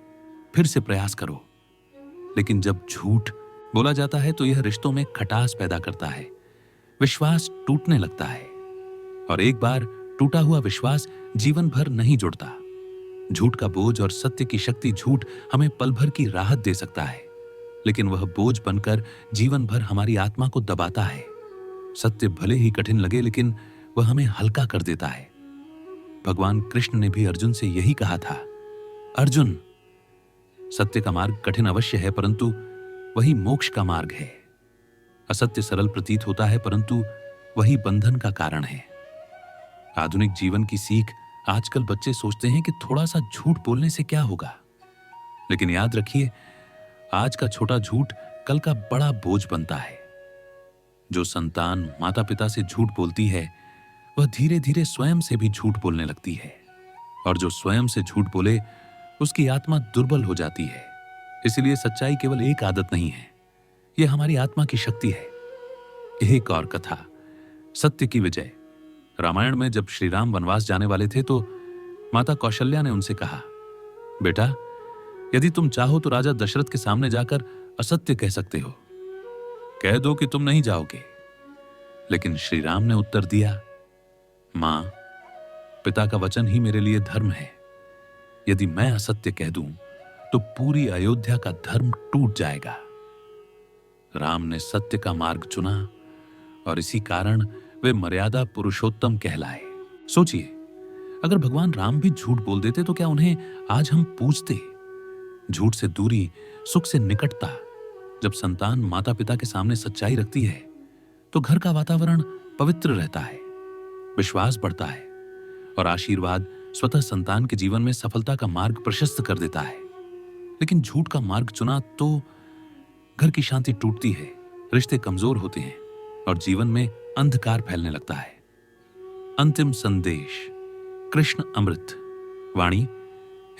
फिर से प्रयास करो। लेकिन जब झूठ बोला जाता है तो यह रिश्तों में खटास पैदा करता है, विश्वास टूटने लगता है, और एक बार टूटा हुआ विश्वास जीवन भर नहीं जुड़ता। झूठ का बोझ और सत्य की शक्ति। झूठ हमें पल भर की राहत दे सकता है, लेकिन वह बोझ बनकर जीवन भर हमारी आत्मा को दबाता है। सत्य भले ही कठिन लगे, लेकिन वह हमें हल्का कर देता है। भगवान कृष्ण ने भी अर्जुन से यही कहा था, अर्जुन, सत्य का मार्ग कठिन अवश्य है, परंतु वही मोक्ष का मार्ग है। असत्य सरल प्रतीत होता है, परंतु वही बंधन का कारण है। आधुनिक जीवन की सीख। आजकल बच्चे सोचते हैं कि थोड़ा सा झूठ बोलने से क्या होगा, लेकिन याद रखिए, आज का छोटा झूठ कल का बड़ा बोझ बनता है। जो संतान माता पिता से झूठ बोलती है, वह धीरे धीरे स्वयं से भी झूठ बोलने लगती है, और जो स्वयं से झूठ बोले, उसकी आत्मा दुर्बल हो जाती है। इसलिए सच्चाई केवल एक आदत नहीं है, यह हमारी आत्मा की शक्ति है। एक और कथा, सत्य की विजय। रामायण में जब श्री राम वनवास जाने वाले थे, तो माता कौशल्या ने उनसे कहा, बेटा, यदि तुम चाहो तो राजा दशरथ के सामने जाकर असत्य कह सकते हो, कह दो कि तुम नहीं जाओगे। लेकिन श्री राम ने उत्तर दिया, मां, पिता का वचन ही मेरे लिए धर्म है। यदि मैं असत्य कह दूं तो पूरी अयोध्या का धर्म टूट जाएगा। राम ने सत्य का मार्ग चुना, और इसी कारण वे मर्यादा पुरुषोत्तम कहलाए। सोचिए, अगर भगवान राम भी झूठ बोल देते तो क्या उन्हें आज हम पूजते? झूठ से दूरी सुख से निकटता। जब संतान माता पिता के सामने सच्चाई रखती है, तो घर का वातावरण पवित्र रहता है, विश्वास बढ़ता है, और आशीर्वाद स्वतः संतान के जीवन में सफलता का मार्ग प्रशस्त कर देता है। लेकिन झूठ का मार्ग चुना तो घर की शांति टूटती है, रिश्ते कमजोर होते हैं, और जीवन में अंधकार फैलने लगता है। अंतिम संदेश। कृष्ण अमृत वाणी।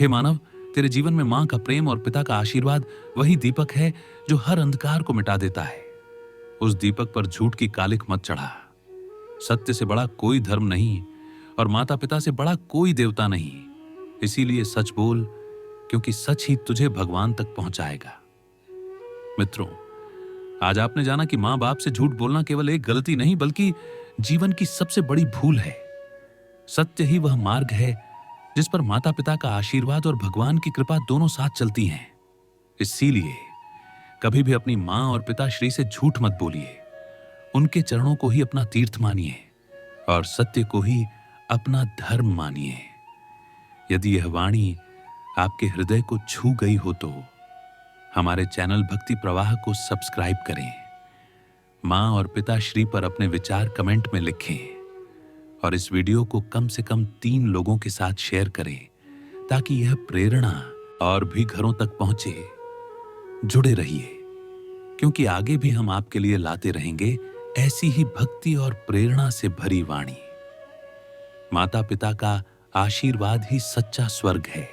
हे मानव, तेरे जीवन में मां का प्रेम और पिता का आशीर्वाद वही दीपक है जो हर अंधकार को मिटा देता है। उस दीपक पर झूठ की कालिख मत चढ़ा। सत्य से बड़ा कोई धर्म नहीं, और माता पिता से बड़ा कोई देवता नहीं। इसीलिए सच बोल, क्योंकि सच ही तुझे भगवान तक पहुंचाएगा। मित्रों, आज आपने जाना कि मां बाप से झूठ बोलना केवल एक गलती नहीं, बल्कि जीवन की सबसे बड़ी भूल है। सत्य ही वह मार्ग है जिस पर माता पिता का आशीर्वाद और भगवान की कृपा दोनों साथ चलती हैं। इसीलिए कभी भी अपनी मां और पिताश्री से झूठ मत बोलिए। उनके चरणों को ही अपना तीर्थ मानिए, और सत्य को ही अपना धर्म मानिए। यदि यह वाणी आपके हृदय को छू गई हो तो हमारे चैनल भक्ति प्रवाह को सब्सक्राइब करें। मां और पिताश्री पर अपने विचार कमेंट में लिखें, और इस वीडियो को कम से कम 3 लोगों के साथ शेयर करें, ताकि यह प्रेरणा और भी घरों तक पहुंचे। जुड़े रहिए, क्योंकि आगे भी हम आपके लिए लाते रहेंगे ऐसी ही भक्ति और प्रेरणा से भरी वाणी। माता पिता का आशीर्वाद ही सच्चा स्वर्ग है।